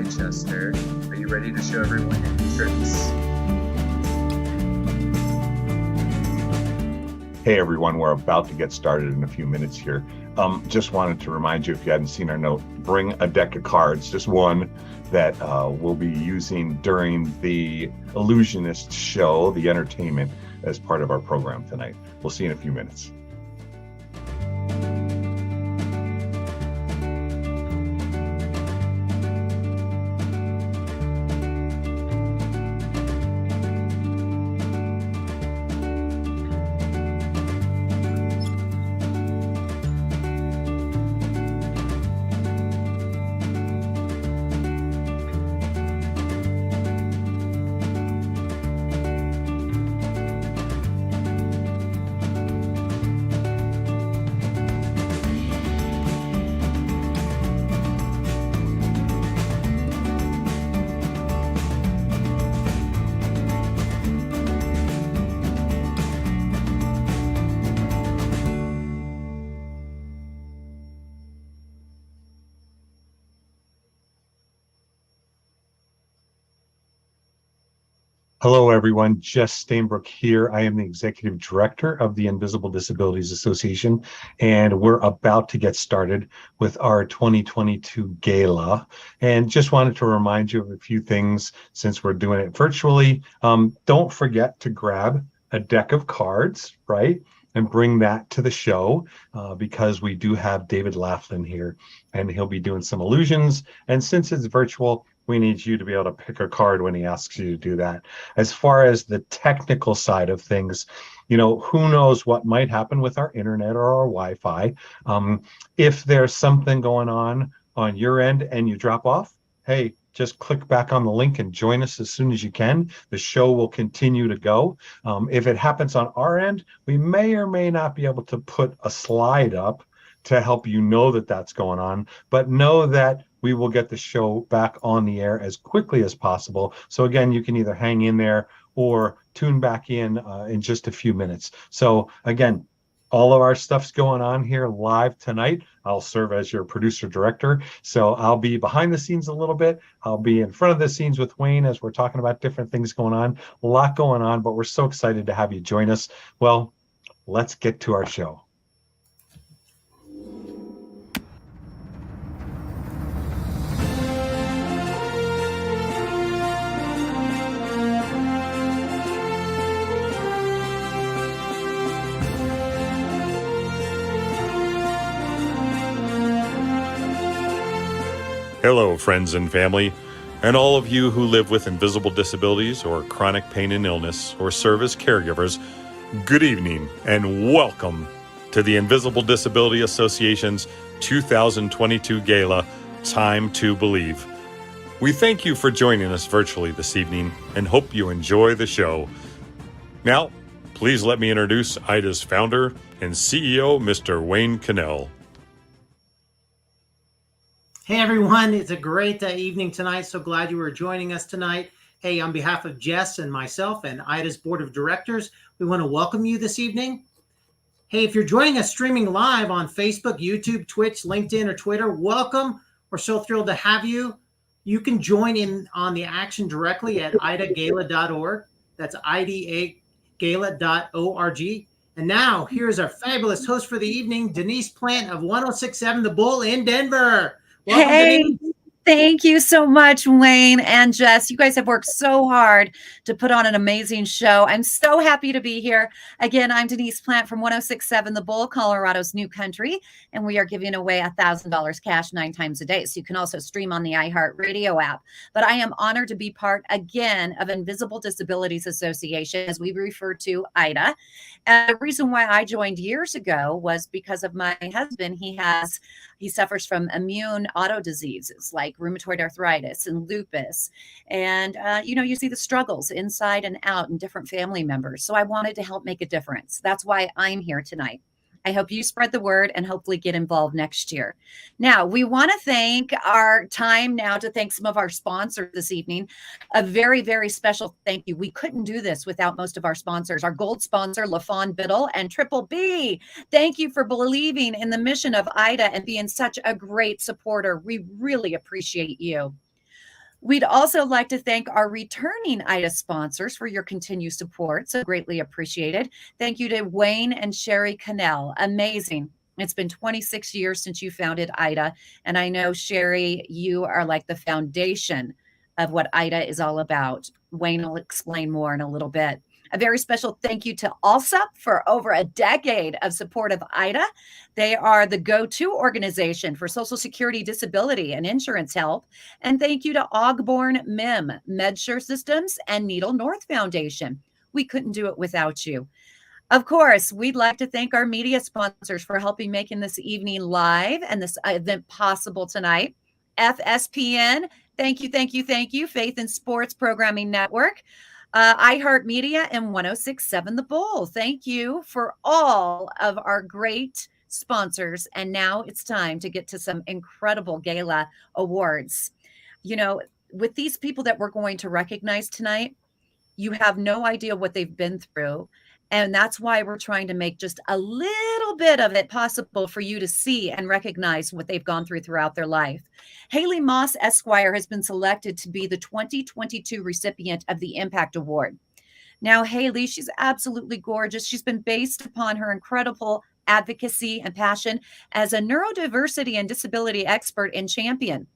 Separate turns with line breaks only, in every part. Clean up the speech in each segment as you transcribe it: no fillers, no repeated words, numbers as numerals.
Manchester. Are you ready to show everyone your new tricks?
Hey everyone, we're about to get started in a few minutes here. Just wanted to remind you, if you hadn't seen our note, bring a deck of cards, just one that we'll be using during the Illusionist show, the entertainment, as part of our program tonight. We'll see you in a few minutes. Hello, everyone. Jess Stainbrook here. I am the Executive Director of the Invisible Disabilities Association, and we're about to get started with our 2022 Gala. And just wanted to remind you of a few things since we're doing it virtually. Don't forget to grab a deck of cards, right? And bring that to the show because we do have David Laughlin here, and he'll be doing some illusions. And since it's virtual, we need you to be able to pick a card when he asks you to do that. As far as the technical side of things, who knows what might happen with our internet or our Wi-Fi. If there's something going on your end and you drop off, hey, just click back on the link and join us as soon as you can. The show will continue to go. If it happens on our end, we may or may not be able to put a slide up to help you know that that's going on, but know that we will get the show back on the air as quickly as possible. So again, you can either hang in there or tune back in just a few minutes. So again, all of our stuff's going on here live tonight. I'll serve as your producer director. So I'll be behind the scenes a little bit. I'll be in front of the scenes with Wayne as we're talking about different things going on. A lot going on, but we're so excited to have you join us. Well, let's get to our show.
Hello, friends and family, and all of you who live with invisible disabilities or chronic pain and illness or serve as caregivers. Good evening and welcome to the Invisible Disability Association's 2022 Gala, Time to Believe. We thank you for joining us virtually this evening and hope you enjoy the show. Now, please let me introduce IDA's founder and CEO, Mr. Wayne Cannell.
Hey everyone, it's a great evening tonight. So glad you were joining us tonight. Hey, on behalf of Jess and myself and IDA's Board of Directors, we want to welcome you this evening. Hey, if you're joining us streaming live on Facebook, YouTube, Twitch, LinkedIn, or Twitter, welcome. We're so thrilled to have you. You can join in on the action directly at idagala.org. That's idagala.org. And now, here's our fabulous host for the evening, Denise Plant of 106.7 The Bull in Denver. Welcome,
hey,
Denise.
Thank you so much, Wayne and Jess. You guys have worked so hard to put on an amazing show. I'm so happy to be here. Again, I'm Denise Plant from 106.7 The Bull, Colorado's new country, and we are giving away $1,000 cash 9 times a day. So you can also stream on the iHeartRadio app. But I am honored to be part again of Invisible Disabilities Association, as we refer to IDA. And the reason why I joined years ago was because of my husband. He suffers from immune auto diseases like rheumatoid arthritis and lupus. And, you see the struggles inside and out in different family members. So I wanted to help make a difference. That's why I'm here tonight. I hope you spread the word and hopefully get involved next year. Now, we want to thank some of our sponsors this evening. A very, very special thank you. We couldn't do this without most of our sponsors. Our gold sponsor, LaFawn Biddle and Triple B. Thank you for believing in the mission of IDA and being such a great supporter. We really appreciate you. We'd also like to thank our returning IDA sponsors for your continued support. So greatly appreciated. Thank you to Wayne and Sherry Cannell. Amazing. It's been 26 years since you founded IDA. And I know, Sherry, you are like the foundation of what IDA is all about. Wayne will explain more in a little bit. A very special thank you to ALSUP for over a decade of support of IDA. They are the go-to organization for Social Security, disability, and insurance help. And thank you to Ogborn MIM, MedSure Systems, and Needle North Foundation. We couldn't do it without you. Of course, we'd like to thank our media sponsors for helping making this evening live and this event possible tonight. FSPN, thank you, thank you, thank you. Faith and Sports Programming Network. iHeartMedia and 1067 The Bull. Thank you for all of our great sponsors. And now it's time to get to some incredible gala awards. You know, with these people that we're going to recognize tonight, you have no idea what they've been through. And that's why we're trying to make just a little bit of it possible for you to see and recognize what they've gone through throughout their life. Haley Moss Esquire has been selected to be the 2022 recipient of the Impact Award. Now, Haley, she's absolutely gorgeous. She's been based upon her incredible advocacy and passion as a neurodiversity and disability expert and champion.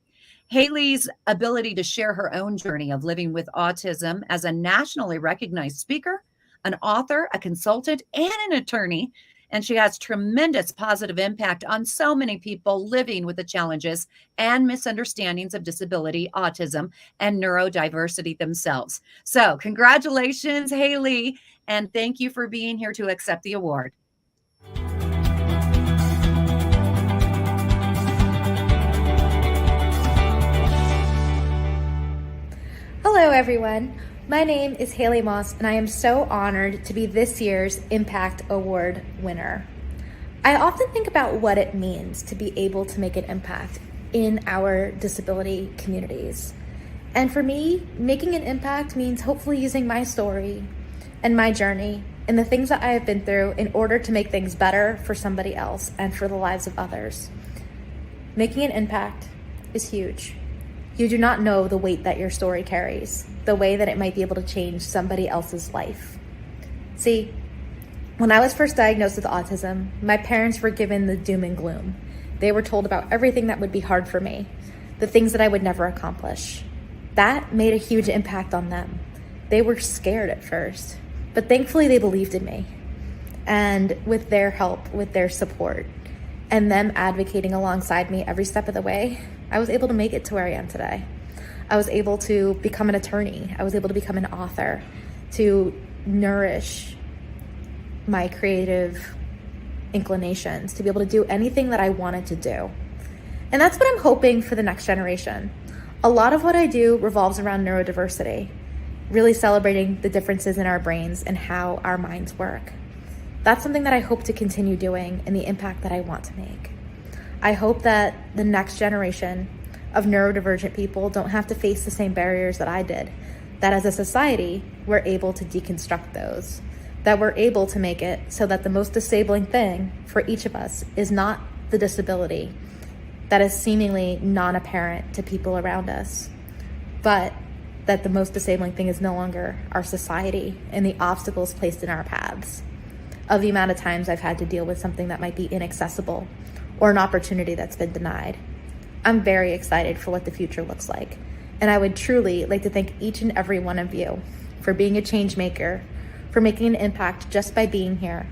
Haley's ability to share her own journey of living with autism as a nationally recognized speaker, an author, a consultant, and an attorney. And she has tremendous positive impact on so many people living with the challenges and misunderstandings of disability, autism, and neurodiversity themselves. So congratulations, Haley, and thank you for being here to accept the award.
Hello, everyone. My name is Haley Moss, and I am so honored to be this year's Impact Award winner. I often think about what it means to be able to make an impact in our disability communities. And for me, making an impact means hopefully using my story and my journey and the things that I have been through in order to make things better for somebody else and for the lives of others. Making an impact is huge. You do not know the weight that your story carries, the way that it might be able to change somebody else's life. See, when I was first diagnosed with autism, my parents were given the doom and gloom. They were told about everything that would be hard for me, the things that I would never accomplish. That made a huge impact on them. They were scared at first, but thankfully they believed in me. And with their help, with their support, and them advocating alongside me every step of the way, I was able to make it to where I am today. I was able to become an attorney. I was able to become an author, to nourish my creative inclinations, to be able to do anything that I wanted to do. And that's what I'm hoping for the next generation. A lot of what I do revolves around neurodiversity, really celebrating the differences in our brains and how our minds work. That's something that I hope to continue doing and the impact that I want to make. I hope that the next generation of neurodivergent people don't have to face the same barriers that I did, that as a society, we're able to deconstruct those, that we're able to make it so that the most disabling thing for each of us is not the disability that is seemingly non-apparent to people around us, but that the most disabling thing is no longer our society and the obstacles placed in our paths, of the amount of times I've had to deal with something that might be inaccessible or an opportunity that's been denied. I'm very excited for what the future looks like. And I would truly like to thank each and every one of you for being a change maker, for making an impact just by being here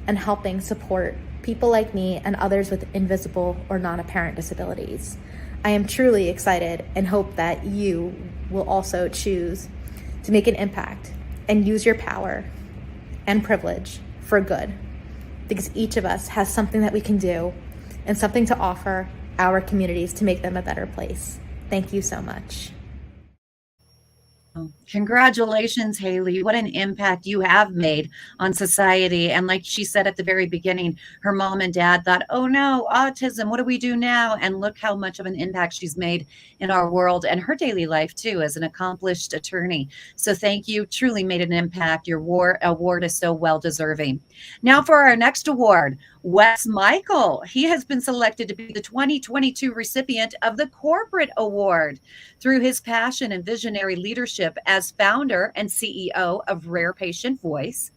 and helping support people like me and others with invisible or non-apparent disabilities. I am truly excited and hope that you will also choose to make an impact and use your power and privilege for good, because each of us has something that we can do and something to offer our communities to make them a better place. Thank you so much.
Congratulations, Haley. What an impact you have made on society. And like she said at the very beginning, her mom and dad thought, oh no, autism, what do we do now? And look how much of an impact she's made in our world and her daily life too, as an accomplished attorney. So thank you. Truly made an impact. Your award is so well deserving. Now for our next award, Wes Michael. He has been selected to be the 2022 recipient of the Corporate Award through his passion and visionary leadership as founder and CEO of Rare Patient Voice.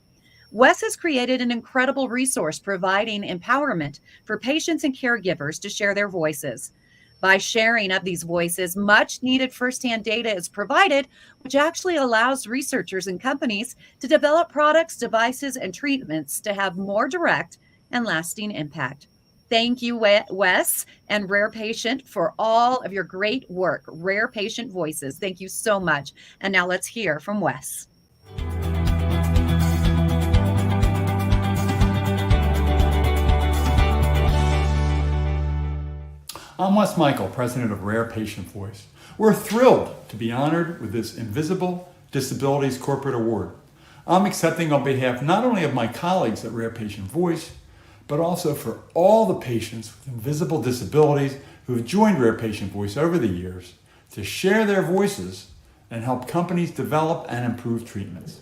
Wes has created an incredible resource providing empowerment for patients and caregivers to share their voices. By sharing of these voices, much needed firsthand data is provided, which actually allows researchers and companies to develop products, devices, and treatments to have more direct and lasting impact. Thank you, Wes and Rare Patient, for all of your great work. Rare Patient Voices. Thank you so much. And now let's hear from Wes.
I'm Wes Michael, president of Rare Patient Voice. We're thrilled to be honored with this Invisible Disabilities Corporate Award. I'm accepting on behalf not only of my colleagues at Rare Patient Voice, but also for all the patients with invisible disabilities who have joined Rare Patient Voice over the years to share their voices and help companies develop and improve treatments.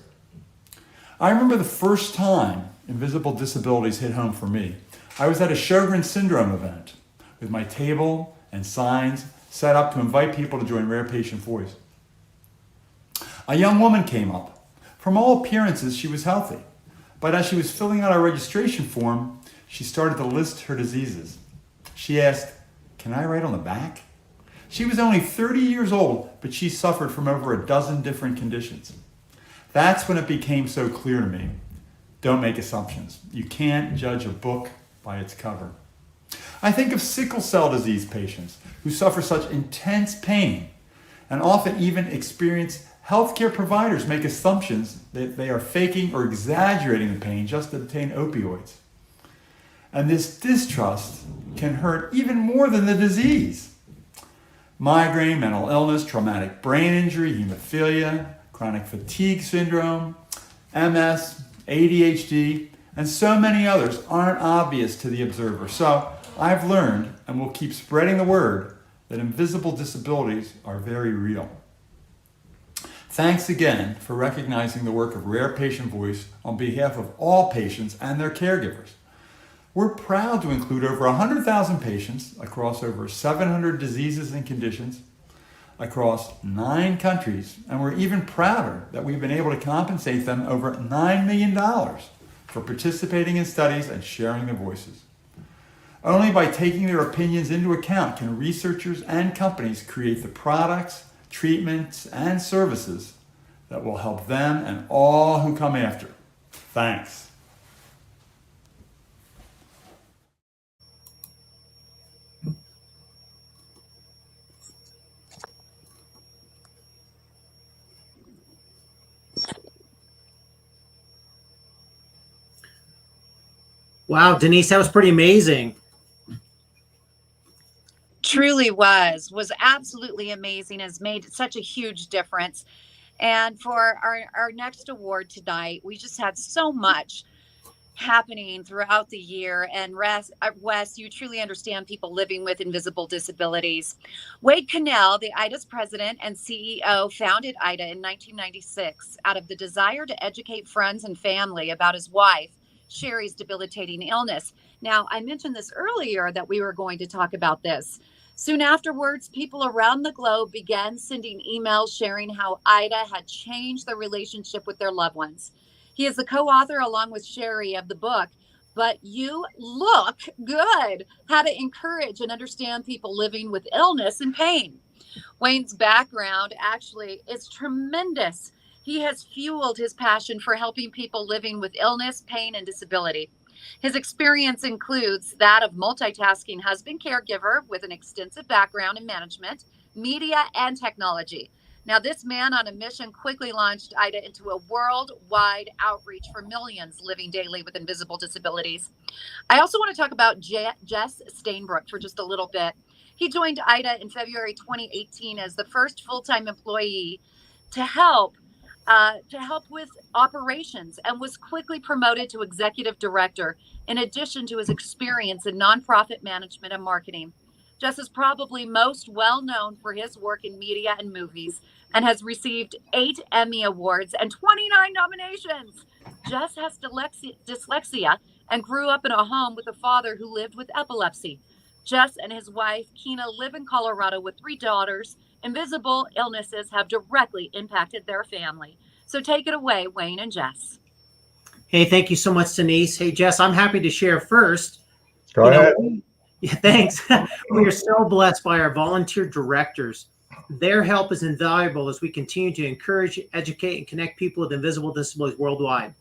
I remember the first time invisible disabilities hit home for me. I was at a Sjogren syndrome event with my table and signs set up to invite people to join Rare Patient Voice. A young woman came up. From all appearances, she was healthy, but as she was filling out our registration form, she started to list her diseases. She asked, "Can I write on the back?" She was only 30 years old, but she suffered from over a dozen different conditions. That's when it became so clear to me. Don't make assumptions. You can't judge a book by its cover. I think of sickle cell disease patients who suffer such intense pain and often even experience healthcare providers make assumptions that they are faking or exaggerating the pain just to obtain opioids. And this distrust can hurt even more than the disease. Migraine, mental illness, traumatic brain injury, hemophilia, chronic fatigue syndrome, MS, ADHD, and so many others aren't obvious to the observer. So I've learned and will keep spreading the word that invisible disabilities are very real. Thanks again for recognizing the work of Rare Patient Voice on behalf of all patients and their caregivers. We're proud to include over 100,000 patients across over 700 diseases and conditions across 9 countries, and we're even prouder that we've been able to compensate them over $9 million for participating in studies and sharing their voices. Only by taking their opinions into account can researchers and companies create the products, treatments, and services that will help them and all who come after. Thanks.
Wow, Denise, that was pretty amazing.
Truly was absolutely amazing, has made such a huge difference. And for our next award tonight, we just had so much happening throughout the year. And Wes, you truly understand people living with invisible disabilities. Wade Cannell, the IDA's president and CEO, founded IDA in 1996 out of the desire to educate friends and family about his wife, Sherry's debilitating illness. Now, I mentioned this earlier that we were going to talk about this. Soon afterwards, people around the globe began sending emails sharing how IDA had changed their relationship with their loved ones. He is the co-author, along with Sherry, of the book, But You Look Good: How to Encourage and Understand People Living with Illness and Pain. Wayne's background actually is tremendous. He has fueled his passion for helping people living with illness, pain, and disability. His experience includes that of multitasking husband caregiver with an extensive background in management, media, and technology. Now, this man on a mission quickly launched IDA into a worldwide outreach for millions living daily with invisible disabilities. I also want to talk about Jess Stainbrook for just a little bit. He joined IDA in February 2018 as the first full-time employee to help with operations, and was quickly promoted to executive director in addition to his experience in nonprofit management and marketing. Jess is probably most well known for his work in media and movies and has received 8 Emmy Awards and 29 nominations. Jess has dyslexia and grew up in a home with a father who lived with epilepsy. Jess and his wife, Kina, live in Colorado with 3 daughters. Invisible illnesses have directly impacted their family. So take it away, Wayne and Jess.
Hey, thank you so much, Denise. Hey, Jess, I'm happy to share first.
Go ahead.
Yeah, thanks. We are so blessed by our volunteer directors. Their help is invaluable as we continue to encourage, educate, and connect people with invisible disabilities worldwide.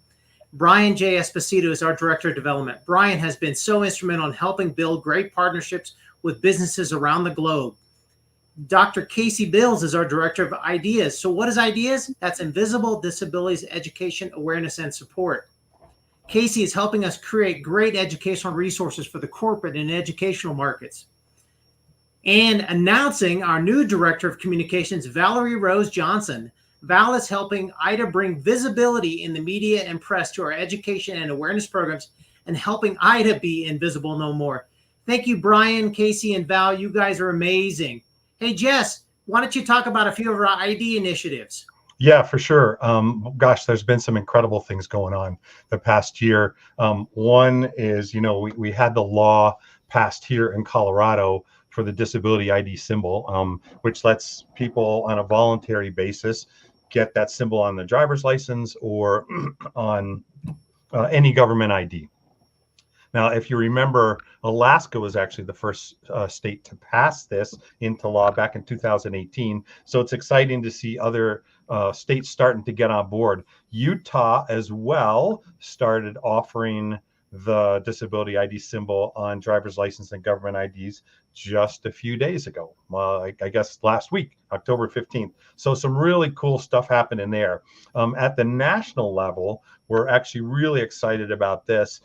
Brian J. Esposito is our Director of Development. Brian has been so instrumental in helping build great partnerships with businesses around the globe. Dr. Casey Bills is our Director of Ideas. So what is Ideas? That's Invisible Disabilities Education, Awareness, and Support. Casey is helping us create great educational resources for the corporate and educational markets. And announcing our new Director of Communications, Valerie Rose Johnson. Val is helping IDA bring visibility in the media and press to our education and awareness programs and helping IDA be invisible no more. Thank you, Brian, Casey, and Val. You guys are amazing. Hey, Jess, why don't you talk about a few of our ID initiatives?
Yeah, for sure. Gosh, there's been some incredible things going on the past year. One is, we had the law passed here in Colorado for the disability ID symbol, which lets people on a voluntary basis get that symbol on the driver's license or on any government ID. Now, if you remember, Alaska was actually the first state to pass this into law back in 2018. So it's exciting to see other states starting to get on board. Utah as well started offering the disability ID symbol on driver's license and government IDs just a few days ago. I guess last week, October 15th. So some really cool stuff happening there. At the national level, we're actually really excited about this.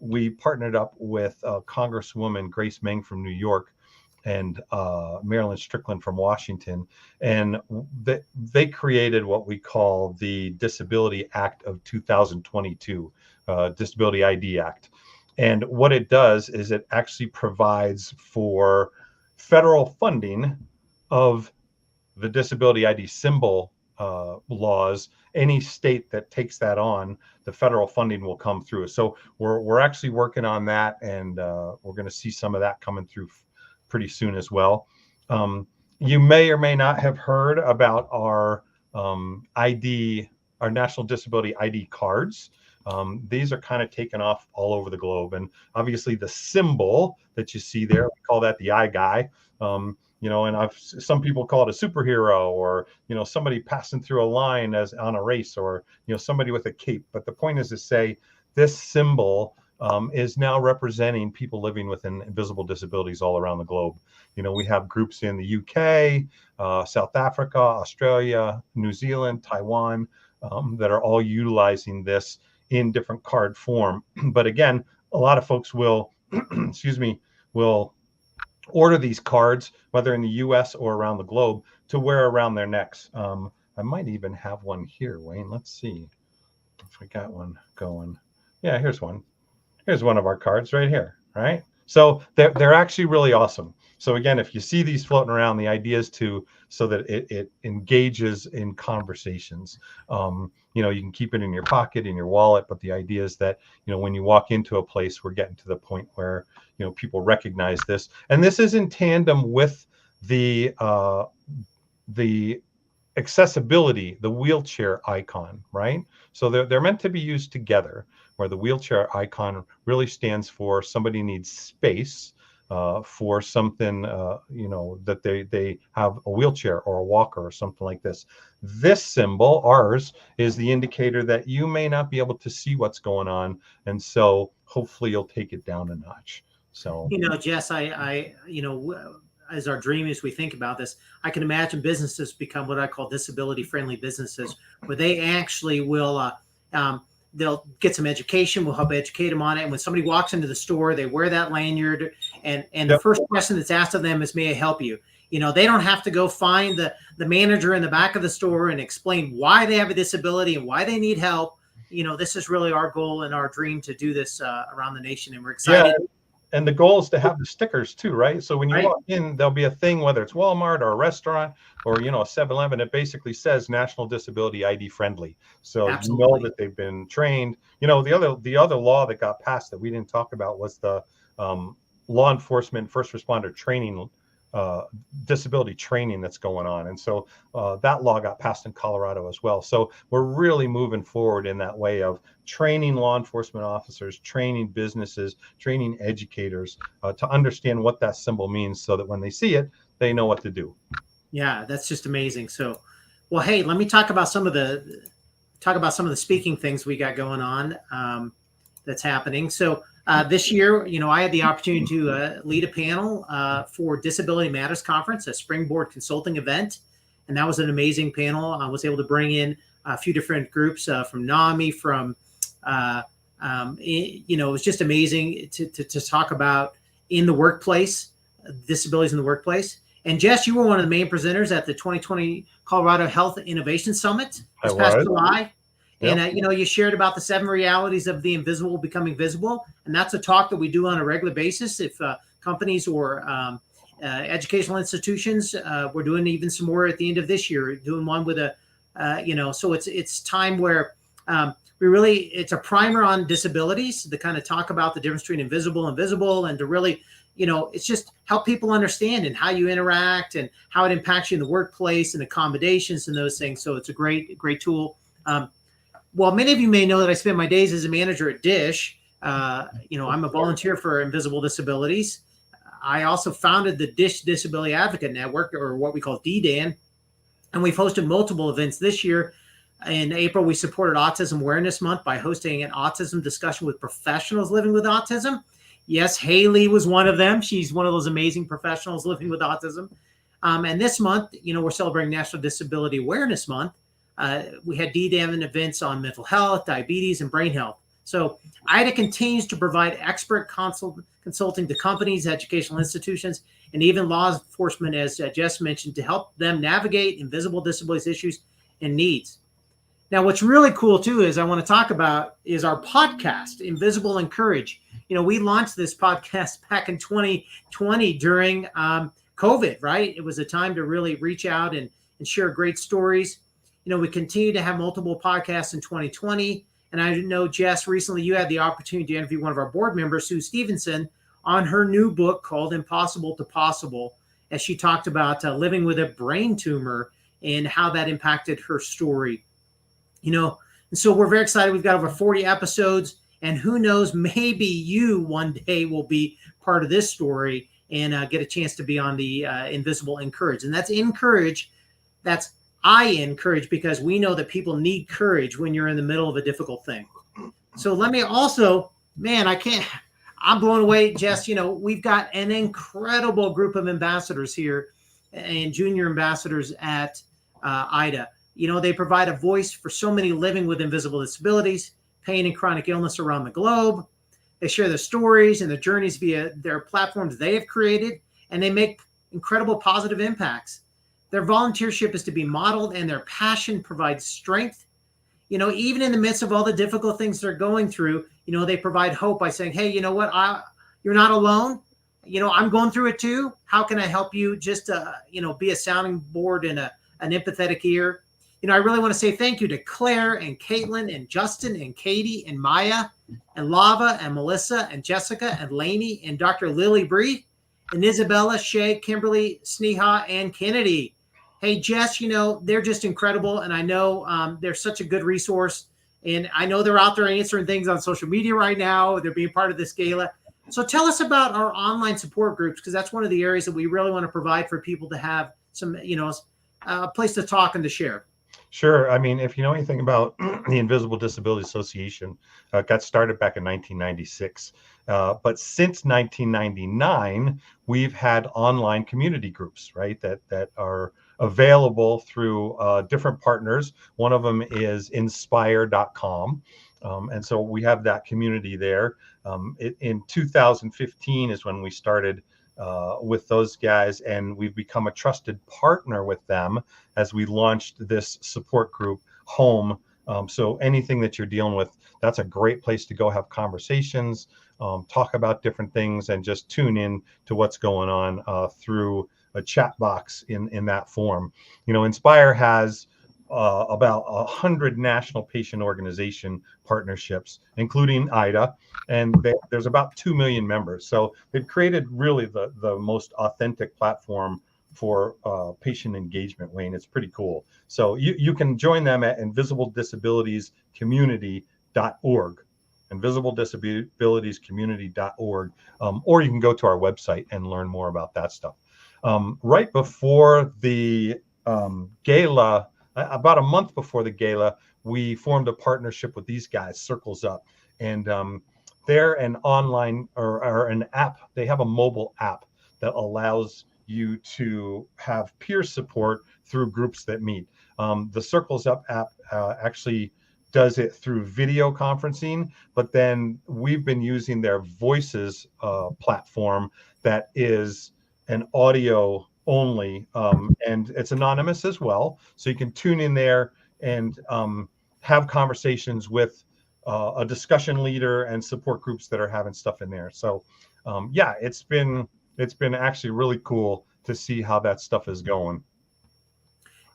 We partnered up with Congresswoman Grace Meng from New York and Marilyn Strickland from Washington. And they created what we call the Disability Act of 2022, Disability ID Act. And what it does is it actually provides for federal funding of the disability ID symbol laws. Any state that takes that on, the federal funding will come through. So we're actually working on that, and we're going to see some of that coming through pretty soon as well. You may or may not have heard about our ID, our National Disability ID cards. These are kind of taken off all over the globe, and obviously the symbol that you see there, we call that the eye guy. And some people call it a superhero, or somebody passing through a line as on a race, or somebody with a cape. But the point is to say this symbol is now representing people living with invisible disabilities all around the globe. We have groups in the UK, South Africa, Australia, New Zealand, Taiwan, that are all utilizing this in different card form. But again, a lot of folks will, will order these cards, whether in the US or around the globe, to wear around their necks. I might even have one here, Wayne. Let's see if we got one going. Yeah, here's one. Here's one of our cards right here, right? So they're actually really awesome. So again, if you see these floating around, the idea is so that it engages in conversations. You can keep it in your pocket, in your wallet, but the idea is that, when you walk into a place, we're getting to the point where, people recognize this. And this is in tandem with the accessibility, the wheelchair icon, right? So they're meant to be used together, where the wheelchair icon really stands for somebody needs space for something, that they have a wheelchair or a walker or something like this. This symbol, ours, is the indicator that you may not be able to see what's going on. And so hopefully you'll take it down a notch. So,
Jess, as our dream as we think about this, I can imagine businesses become what I call disability friendly businesses, where they actually will, they'll get some education. We'll help educate them on it. And when somebody walks into the store, they wear that lanyard, and the first question that's asked of them is, "May I help you?" They don't have to go find the manager in the back of the store and explain why they have a disability and why they need help. This is really our goal and our dream to do this around the nation, and we're excited.
Yeah. And the goal is to have the stickers too, right? So when you
Right.
walk in, there'll be a thing, whether it's Walmart or a restaurant or, a 7-Eleven, it basically says National Disability ID friendly. So
Absolutely.
you know that they've been trained. The other law that got passed that we didn't talk about was the law enforcement first responder training, disability training that's going on. And so that law got passed in Colorado as well. So we're really moving forward in that way of training law enforcement officers, training businesses, training educators to understand what that symbol means so that when they see it, they know what to do.
Yeah, that's just amazing. So, well, hey, let me talk about some of the speaking things we got going on that's happening. So this year, I had the opportunity to lead a panel for Disability Matters Conference, a Springboard consulting event. And that was an amazing panel. I was able to bring in a few different groups from NAMI, from, it was just amazing to talk about in the workplace, disabilities in the workplace. And Jess, you were one of the main presenters at the 2020 Colorado Health Innovation Summit this past July.
Yep.
And, you shared about the 7 realities of the invisible becoming visible. And that's a talk that we do on a regular basis. If companies or educational institutions, we're doing even some more at the end of this year, doing one with so it's time where it's a primer on disabilities to kind of talk about the difference between invisible and visible, and to really, it's just help people understand and how you interact and how it impacts you in the workplace and accommodations and those things. So it's a great tool. Well, many of you may know that I spend my days as a manager at DISH. I'm a volunteer for Invisible Disabilities. I also founded the DISH Disability Advocate Network, or what we call DDAN, and we've hosted multiple events this year. In April, we supported Autism Awareness Month by hosting an autism discussion with professionals living with autism. Yes, Haley was one of them. She's one of those amazing professionals living with autism. And this month, we're celebrating National Disability Awareness Month. We had DDAN events on mental health, diabetes, and brain health. So IDA continues to provide expert consulting to companies, educational institutions, and even law enforcement, as Jess mentioned, to help them navigate invisible disabilities issues and needs. Now, what's really cool, too, is I want to talk about is our podcast, Invisible Encourage. We launched this podcast back in 2020 during COVID, right? It was a time to really reach out and share great stories. We continue to have multiple podcasts in 2020. And I know, Jess, recently you had the opportunity to interview one of our board members, Sue Stevenson, on her new book called Impossible to Possible, as she talked about living with a brain tumor and how that impacted her story. And so we're very excited. We've got over 40 episodes, and who knows, maybe you one day will be part of this story and get a chance to be on the Invisible Encourage. And that's Encourage. That's I encourage, because we know that people need courage when you're in the middle of a difficult thing. So let me also, I'm blown away, Jess. We've got an incredible group of ambassadors here and junior ambassadors at IDA. They provide a voice for so many living with invisible disabilities, pain, and chronic illness around the globe. They share their stories and their journeys via their platforms they have created, and they make incredible positive impacts. Their volunteership is to be modeled, and their passion provides strength. Even in the midst of all the difficult things they're going through, they provide hope by saying, hey, you know what? You're not alone. I'm going through it too. How can I help you? Just, be a sounding board and an empathetic ear. I really want to say thank you to Claire and Caitlin and Justin and Katie and Maya and Lava and Melissa and Jessica and Lainey and Dr. Lily Bree and Isabella, Shay, Kimberly, Sneha, and Kennedy. Hey, Jess, they're just incredible. And I know they're such a good resource. And I know they're out there answering things on social media right now. They're being part of this gala. So tell us about our online support groups, because that's one of the areas that we really want to provide for people to have some, a place to talk and to share.
Sure. I mean, if you know anything about the Invisible Disability Association, got started back in 1996. But since 1999, we've had online community groups, right, that are available through different partners. One of them is inspire.com. And so we have that community there. In 2015 is when we started with those guys, and we've become a trusted partner with them as we launched this support group home. So anything that you're dealing with, that's a great place to go have conversations, talk about different things, and just tune in to what's going on through a chat box in that form. Inspire has about 100 national patient organization partnerships, including IDA, and there's about 2 million members. So they've created really the most authentic platform for patient engagement, Wayne. It's pretty cool. So you can join them at invisibledisabilitiescommunity.org, invisibledisabilitiescommunity.org, or you can go to our website and learn more about that stuff. Right before the Gala, about a month before the Gala, we formed a partnership with these guys, Circles Up, and they're an online or an app. They have a mobile app that allows you to have peer support through groups that meet. The Circles Up app actually does it through video conferencing, but then we've been using their Voices platform that is an audio only, and it's anonymous as well. So you can tune in there and have conversations with a discussion leader and support groups that are having stuff in there. So yeah, it's been actually really cool to see how that stuff is going.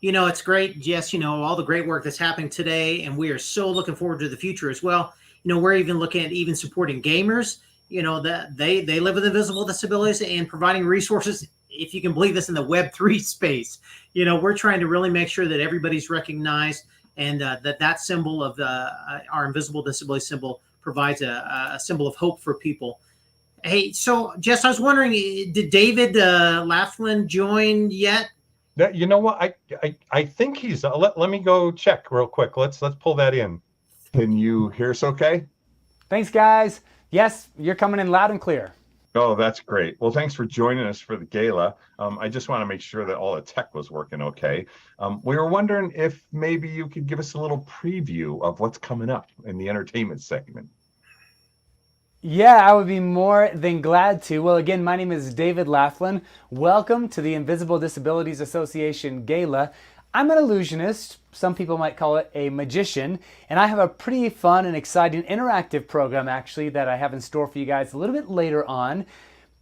It's great, Jess, all the great work that's happening today, and we are so looking forward to the future as well. We're even looking at even supporting gamers, that they live with invisible disabilities, and providing resources, if you can believe this, in the Web3 space. We're trying to really make sure that everybody's recognized, and that symbol of our invisible disability symbol provides a symbol of hope for people. Hey, so Jess, I was wondering, did David Laughlin join yet?
You know what? I think he's. Let me go check real quick. Let's pull that in. Can you hear us okay?
Thanks, guys. Yes, you're coming in loud and clear.
Oh, that's great. Well, thanks for joining us for the Gala. I just want to make sure that all the tech was working okay. We were wondering if maybe you could give us a little preview of what's coming up in the entertainment segment.
Yeah, I would be more than glad to. Well, again, my name is David Laughlin. Welcome to the Invisible Disabilities Association Gala. I'm an illusionist. Some people might call it a magician. And I have a pretty fun and exciting interactive program, actually, that I have in store for you guys a little bit later on.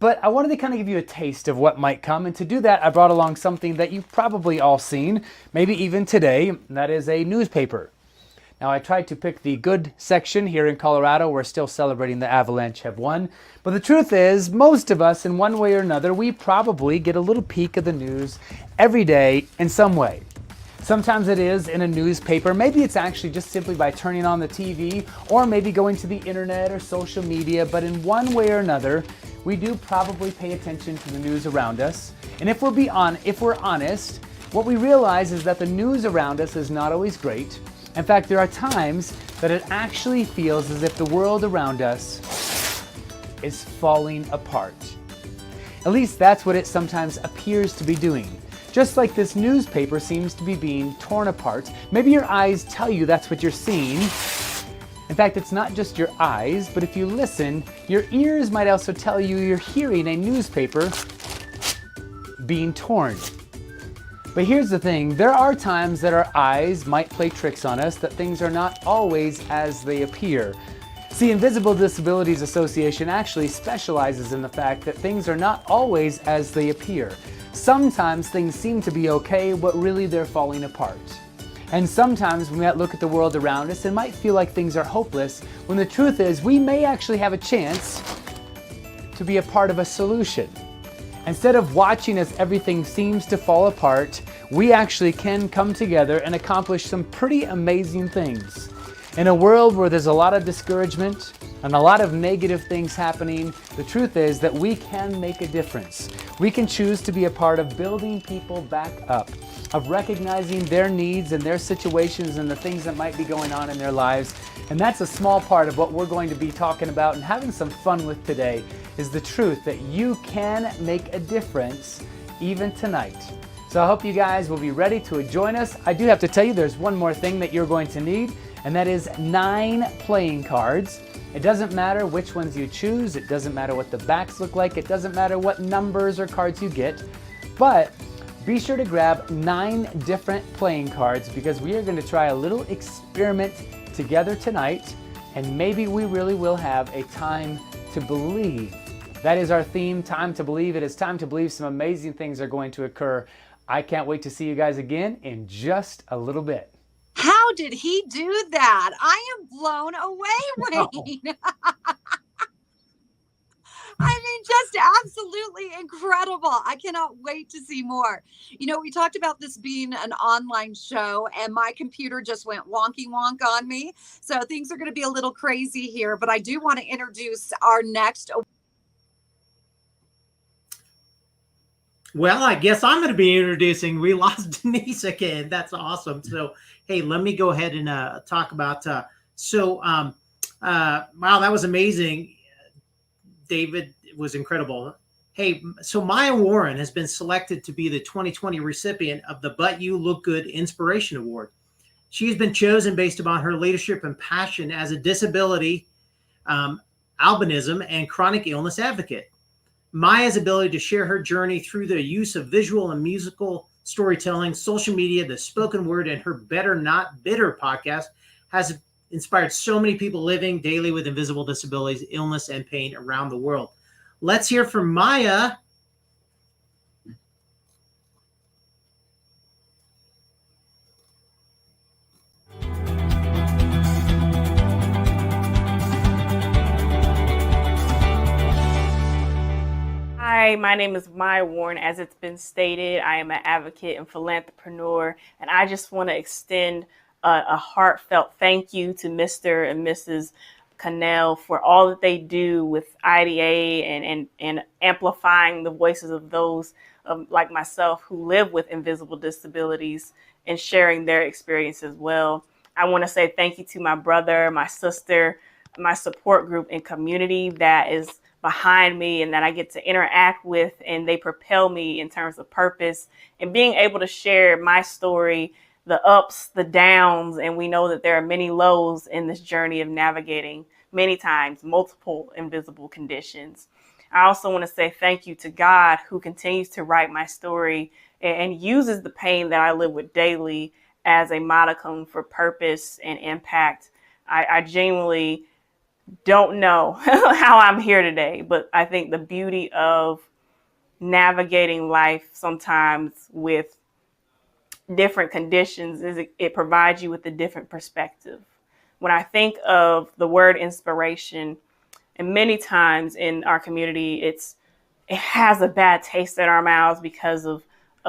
But I wanted to kind of give you a taste of what might come. And to do that, I brought along something that you've probably all seen, maybe even today, and that is a newspaper. Now, I tried to pick the good section here in Colorado. We're still celebrating the Avalanche have won. But the truth is, most of us, in one way or another, we probably get a little peek of the news every day in some way. Sometimes it is in a newspaper. Maybe it's actually just simply by turning on the TV, or maybe going to the internet or social media. But in one way or another, we do probably pay attention to the news around us. And if we're honest, what we realize is that the news around us is not always great. In fact, there are times that it actually feels as if the world around us is falling apart. At least that's what it sometimes appears to be doing. Just like this newspaper seems to be being torn apart. Maybe your eyes tell you that's what you're seeing. In fact, it's not just your eyes, but if you listen, your ears might also tell you you're hearing a newspaper being torn. But here's the thing, there are times that our eyes might play tricks on us, that things are not always as they appear. See, Invisible Disabilities Association actually specializes in the fact that things are not always as they appear. Sometimes things seem to be okay, but really they're falling apart. And sometimes we might look at the world around us and might feel like things are hopeless, when the truth is we may actually have a chance to be a part of a solution. Instead of watching as everything seems to fall apart, we actually can come together and accomplish some pretty amazing things. In a world where there's a lot of discouragement and a lot of negative things happening, the truth is that we can make a difference. We can choose to be a part of building people back up, of recognizing their needs and their situations and the things that might be going on in their lives. And that's a small part of what we're going to be talking about and having some fun with today, is the truth that you can make a difference even tonight. So I hope you guys will be ready to join us. I do have to tell you there's one more thing that you're going to need, and that is 9 playing cards. It doesn't matter which ones you choose, it doesn't matter what the backs look like, it doesn't matter what numbers or cards you get, but be sure to grab 9 different playing cards because we are going to try a little experiment together tonight, and maybe we really will have a time to believe. That is our theme, Time to Believe. It is time to believe some amazing things are going to occur. I can't wait to see you guys again in just a little bit.
How did he do that? I am blown away, Wayne. I mean, just absolutely incredible. I cannot wait to see more. You know, we talked about this being an online show, and my computer just went wonky wonk on me. So things are going to be a little crazy here, but I do want to introduce our next.
Well, I guess I'm going to be introducing. We lost Denise again. That's awesome. So, hey, let me go ahead and talk about. Wow, that was amazing. David, was incredible. Hey, so Maya Warren has been selected to be the 2020 recipient of the But You Look Good Inspiration Award. She has been chosen based upon her leadership and passion as a disability, albinism, and chronic illness advocate. Maya's ability to share her journey through the use of visual and musical storytelling, social media, the spoken word, and her Better Not Bitter podcast has inspired so many people living daily with invisible disabilities, illness, and pain around the world. Let's hear from Maya.
Hi, my name is Maya Warren. As it's been stated, I am an advocate and philanthropreneur, and I just want to extend a heartfelt thank you to Mr. and Mrs. Cannell for all that they do with IDA and amplifying the voices of those like myself who live with invisible disabilities and sharing their experience as well. I want to say thank you to my brother, my sister, my support group and community that is behind me and that I get to interact with, and they propel me in terms of purpose and being able to share my story, the ups, the downs, and we know that there are many lows in this journey of navigating many times multiple invisible conditions. I also want to say thank you to God, who continues to write my story and uses the pain that I live with daily as a modicum for purpose and impact. I genuinely don't know how I'm here today, but I think the beauty of navigating life sometimes with different conditions is it provides you with a different perspective. When I think of the word inspiration, and many times in our community, it has a bad taste in our mouths because of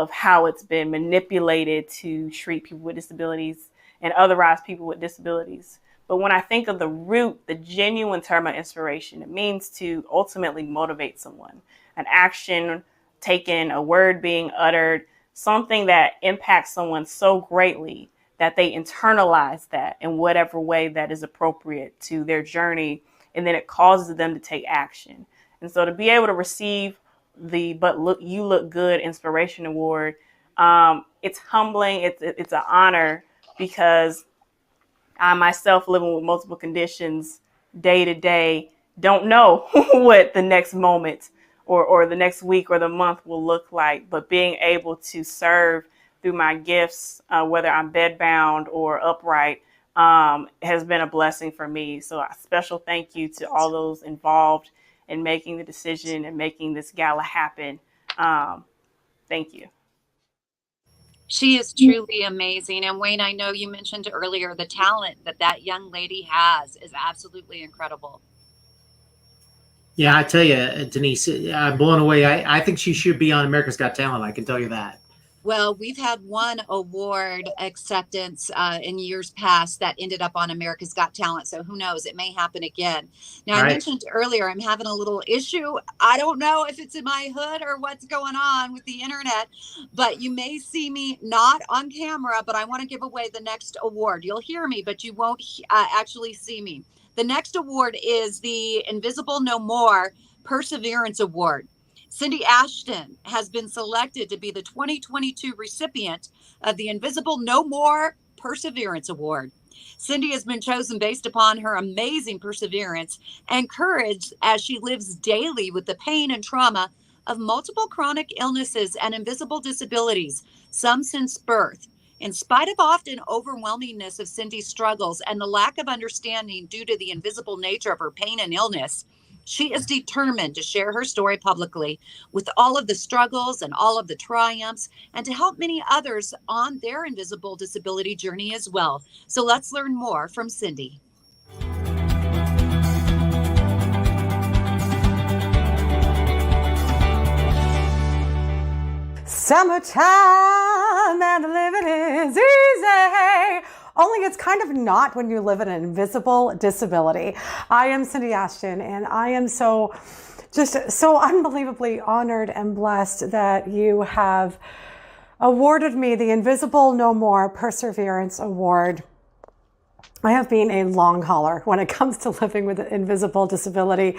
how it's been manipulated to treat people with disabilities and otherize people with disabilities. But when I think of the root, the genuine term of inspiration, it means to ultimately motivate someone, an action taken, a word being uttered, something that impacts someone so greatly that they internalize that in whatever way that is appropriate to their journey, and then it causes them to take action. And so to be able to receive the You Look Good Inspiration Award, it's humbling, it's an honor, because I myself, living with multiple conditions day to day, don't know what the next moment or the next week or the month will look like. But being able to serve through my gifts, whether I'm bedbound or upright, has been a blessing for me. So a special thank you to all those involved in making the decision and making this gala happen. Thank you.
She is truly amazing. And Wayne, I know you mentioned earlier the talent that young lady has is absolutely incredible.
Yeah, I tell you, Denise, I'm blown away. I think she should be on America's Got Talent. I can tell you that.
Well, we've had one award acceptance in years past that ended up on America's Got Talent. So who knows? It may happen again. Now, I mentioned earlier, I'm having a little issue. I don't know if it's in my hood or what's going on with the internet, but you may see me not on camera, but I want to give away the next award. You'll hear me, but you won't actually see me. The next award is the Invisible No More Perseverance Award. Cindy Ashton has been selected to be the 2022 recipient of the Invisible No More Perseverance Award. Cindy has been chosen based upon her amazing perseverance and courage as she lives daily with the pain and trauma of multiple chronic illnesses and invisible disabilities, some since birth. In spite of often overwhelmingness of Cindy's struggles and the lack of understanding due to the invisible nature of her pain and illness, she is determined to share her story publicly with all of the struggles and all of the triumphs, and to help many others on their invisible disability journey as well. So let's learn more from Cindy.
Summertime and living is easy. Only it's kind of not when you live in an invisible disability. I am Cindy Ashton, and I am so unbelievably honored and blessed that you have awarded me the Invisible No More Perseverance Award. I have been a long hauler when it comes to living with an invisible disability.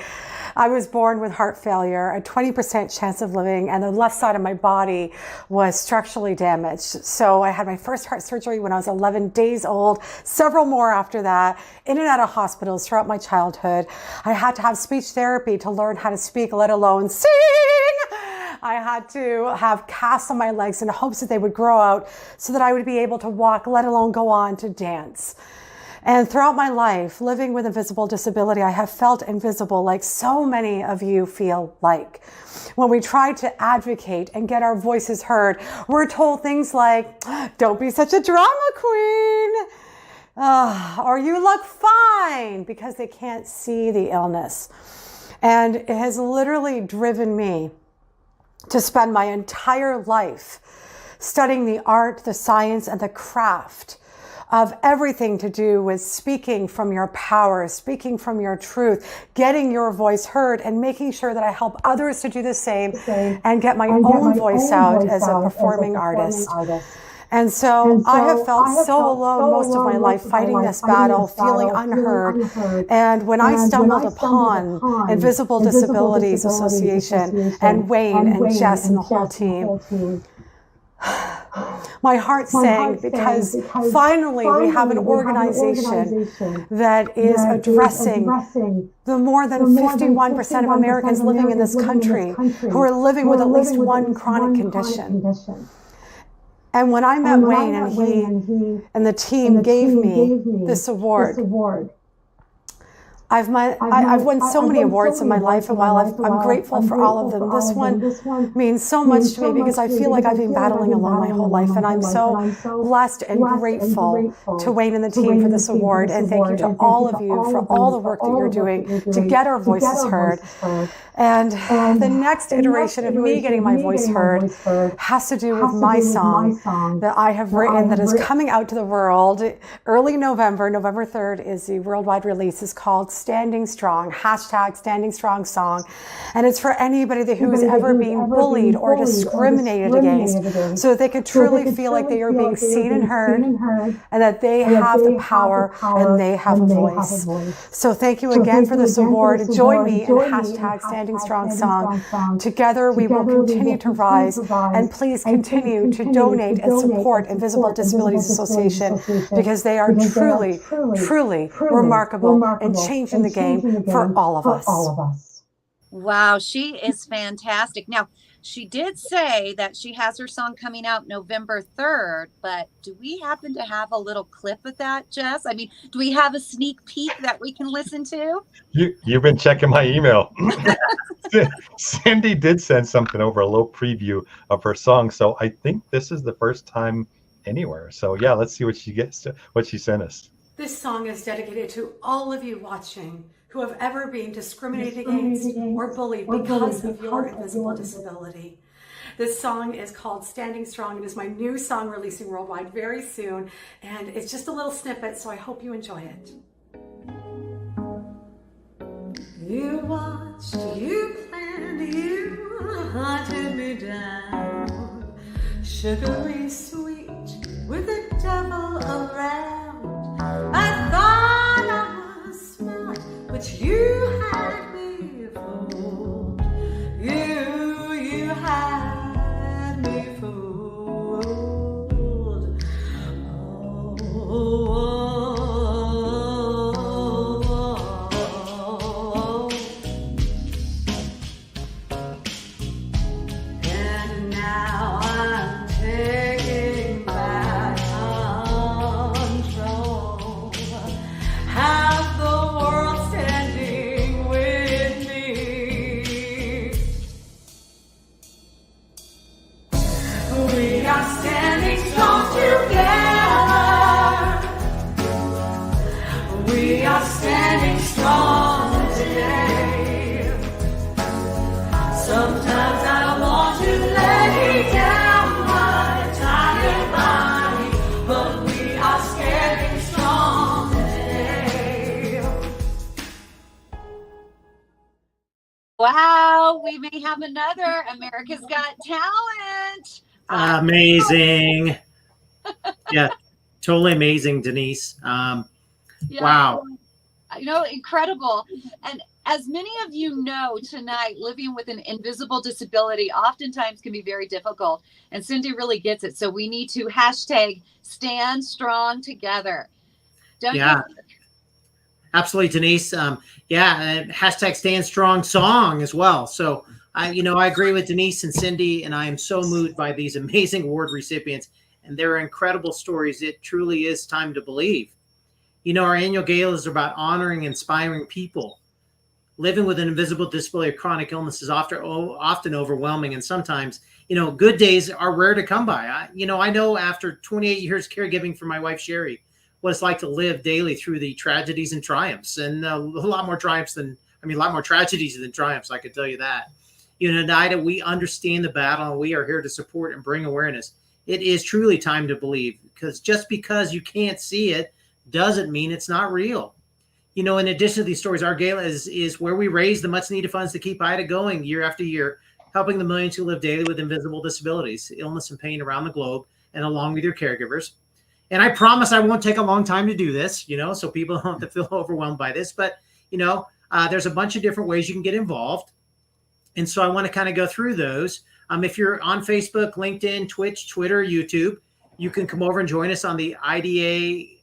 I was born with heart failure, a 20% chance of living, and the left side of my body was structurally damaged. So I had my first heart surgery when I was 11 days old, several more after that, in and out of hospitals throughout my childhood. I had to have speech therapy to learn how to speak, let alone sing. I had to have casts on my legs in hopes that they would grow out so that I would be able to walk, let alone go on to dance. And throughout my life, living with invisible disability, I have felt invisible like so many of you feel like. When we try to advocate and get our voices heard, we're told things like, don't be such a drama queen, or you look fine, because they can't see the illness. And it has literally driven me to spend my entire life studying the art, the science, and the craft of everything to do with speaking from your power, speaking from your truth, getting your voice heard, and making sure that I help others to do the same and get my own voice out as a performing artist. And so I have felt so alone most of my life fighting this battle, feeling unheard. And when I stumbled upon Invisible Disabilities Association and Wayne and Jess and the whole team, my heart sang because finally we have an organization that is addressing the more than 51% of Americans living in this country who are living with at least one chronic condition. And when I met Wayne and he and the team gave me this award, I've won so many awards in my life, and while I'm grateful for all of them, this one means so much to me because I feel like I've been battling alone my whole life, and I'm so blessed and grateful to Wayne and the team for this award, and thank you to all of you for all the work that you're doing to get our voices heard. And the next iteration of me getting my voice heard has to do with my song that I have written that is coming out to the world early November. November 3rd is the worldwide release. It's called Standing Strong, #Standing Strong Song. And it's for anybody who has ever been bullied or discriminated against, so that they could truly feel like they are being seen and heard, and that they have the power and they have a voice. So thank you again for this award. Join me in #Standing Strong Song. Together we will continue to rise, and please continue to donate and support Invisible Disabilities Association, because they are truly remarkable and changing the game for all of us.
Wow, she is fantastic. Now, she did say that she has her song coming out November 3rd, but do we happen to have a little clip of that, Jess? I mean, do we have a sneak peek that we can listen to?
You've been checking my email. Cindy did send something over, a little preview of her song, so I think this is the first time anywhere. So yeah, let's see what she sent us.
This song is dedicated to all of you watching who have ever been discriminated against or bullied because of your invisible disability. This song is called Standing Strong. It is my new song releasing worldwide very soon, and it's just a little snippet, so I hope you enjoy it. You watched, you planned, you hunted me down, sugary sweet with the devil around. I thought I was smart, but you had me fooled. You had me fooled. Oh,
Sometimes I want to lay down my tired body, but we are standing strong today.
Wow, we may have another America's Got Talent.
Amazing. Yeah, totally amazing, Denise.
Yeah,
Wow.
Incredible. And as many of you know tonight, living with an invisible disability oftentimes can be very difficult. And Cindy really gets it. So we need to hashtag stand strong together. Don't you?
Absolutely, Denise. Hashtag stand strong song as well. So I agree with Denise and Cindy, and I am so moved by these amazing award recipients and their incredible stories. It truly is time to believe. Our annual gala is about honoring and inspiring people. Living with an invisible disability or chronic illness is often overwhelming, and sometimes, good days are rare to come by. I know after 28 years caregiving for my wife, Sherry, what it's like to live daily through the tragedies and triumphs, and a lot more tragedies than triumphs. I can tell you that. Nida, we understand the battle, and we are here to support and bring awareness. It is truly time to believe, because just because you can't see it doesn't mean it's not real. In addition to these stories, our gala is where we raise the much needed funds to keep IDA going year after year, helping the millions who live daily with invisible disabilities, illness, and pain around the globe, and along with your caregivers. And I promise I won't take a long time to do this, so people don't have to feel overwhelmed by this. But, there's a bunch of different ways you can get involved. And so I want to kind of go through those. If you're on Facebook, LinkedIn, Twitch, Twitter, YouTube, you can come over and join us on the idagala.org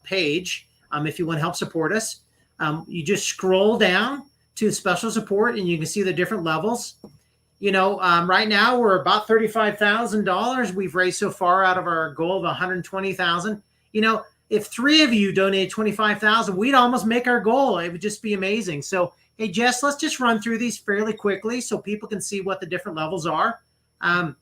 page. If you want to help support us, you just scroll down to special support and you can see the different levels. Right now we're about $35,000 we've raised so far out of our goal of 120,000. If 3 of you donated 25,000, we'd almost make our goal. It would just be amazing. So, hey, Jess, let's just run through these fairly quickly so people can see what the different levels are. A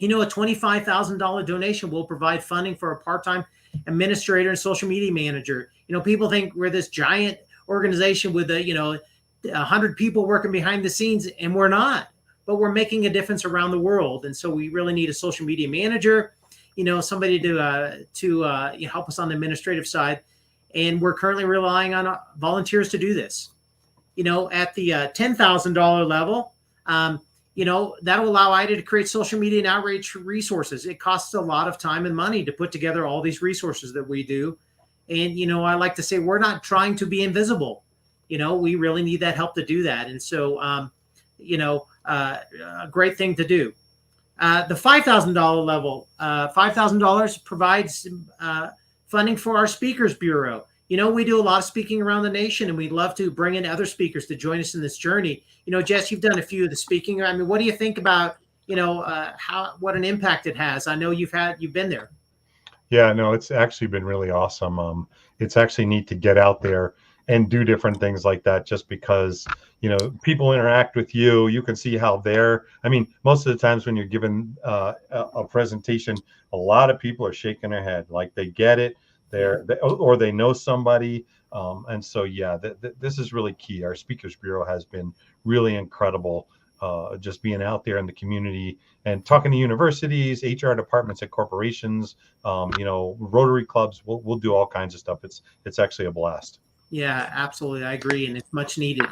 $25,000 donation will provide funding for a part-time administrator and social media manager. People think we're this giant organization with 100 people working behind the scenes, and we're not. But we're making a difference around the world, and so we really need a social media manager, somebody to help us on the administrative side. And we're currently relying on volunteers to do this. At the $10,000 level, that'll allow IDA to create social media and outreach resources. It costs a lot of time and money to put together all these resources that we do. And, I like to say we're not trying to be invisible. We really need that help to do that. And so, a great thing to do. The $5,000 level, $5,000 provides funding for our Speakers Bureau. We do a lot of speaking around the nation, and we'd love to bring in other speakers to join us in this journey. Jess, you've done a few of the speaking. What do you think about, what an impact it has? I know you've been there.
Yeah, no, it's actually been really awesome. It's actually neat to get out there and do different things like that, just because, people interact with you. You can see how most of the times when you're given a presentation, a lot of people are shaking their head, like they get it. Or they know somebody. And so, this is really key. Our Speakers Bureau has been really incredible, just being out there in the community and talking to universities, HR departments at corporations, Rotary clubs. We'll do all kinds of stuff. It's actually a blast.
Yeah, absolutely. I agree. And it's much needed.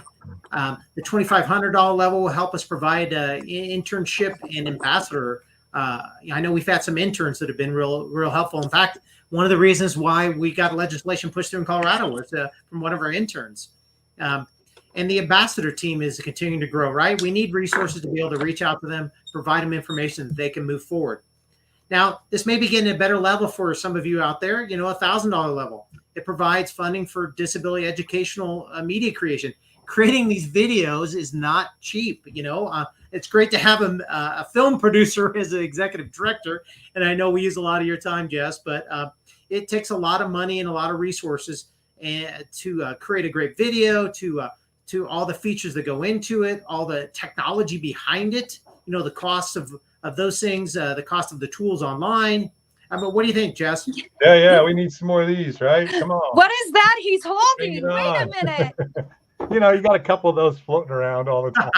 The $2,500 level will help us provide internship and ambassador. I know we've had some interns that have been real helpful. In fact, one of the reasons why we got legislation pushed through in Colorado was from one of our interns. And the ambassador team is continuing to grow, right? We need resources to be able to reach out to them, provide them information that they can move forward. Now, this may be getting a better level for some of you out there, $1,000 level. It provides funding for disability educational media creation. Creating these videos is not cheap. It's great to have a film producer as an executive director. And I know we use a lot of your time, Jess, but it takes a lot of money and a lot of resources to create a great video, to all the features that go into it, all the technology behind it, the costs of those things, the cost of the tools online. What do you think, Jess?
Yeah, we need some more of these, right? Come on.
What is that he's holding? Wait a minute.
You got a couple of those floating around all the time.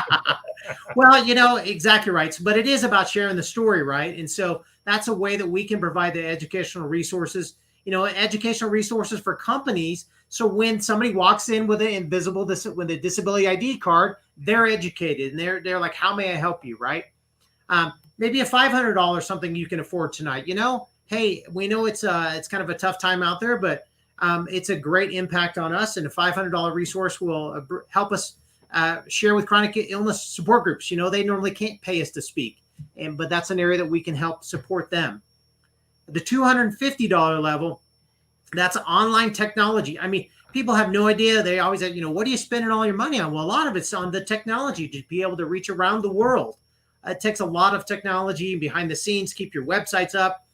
Well, exactly right. But it is about sharing the story, right? And so that's a way that we can provide the educational resources, educational resources for companies. So when somebody walks in with with a disability ID card, they're educated and they're like, how may I help you, right? Maybe a $500 something you can afford tonight. Hey, we know it's kind of a tough time out there, but it's a great impact on us, and a $500 resource will help us share with chronic illness support groups. They normally can't pay us to speak, but that's an area that we can help support them. The $250 level, that's online technology. I mean, people have no idea. They always say, what are you spending all your money on? Well, a lot of it's on the technology to be able to reach around the world. It takes a lot of technology behind the scenes, keep your websites up,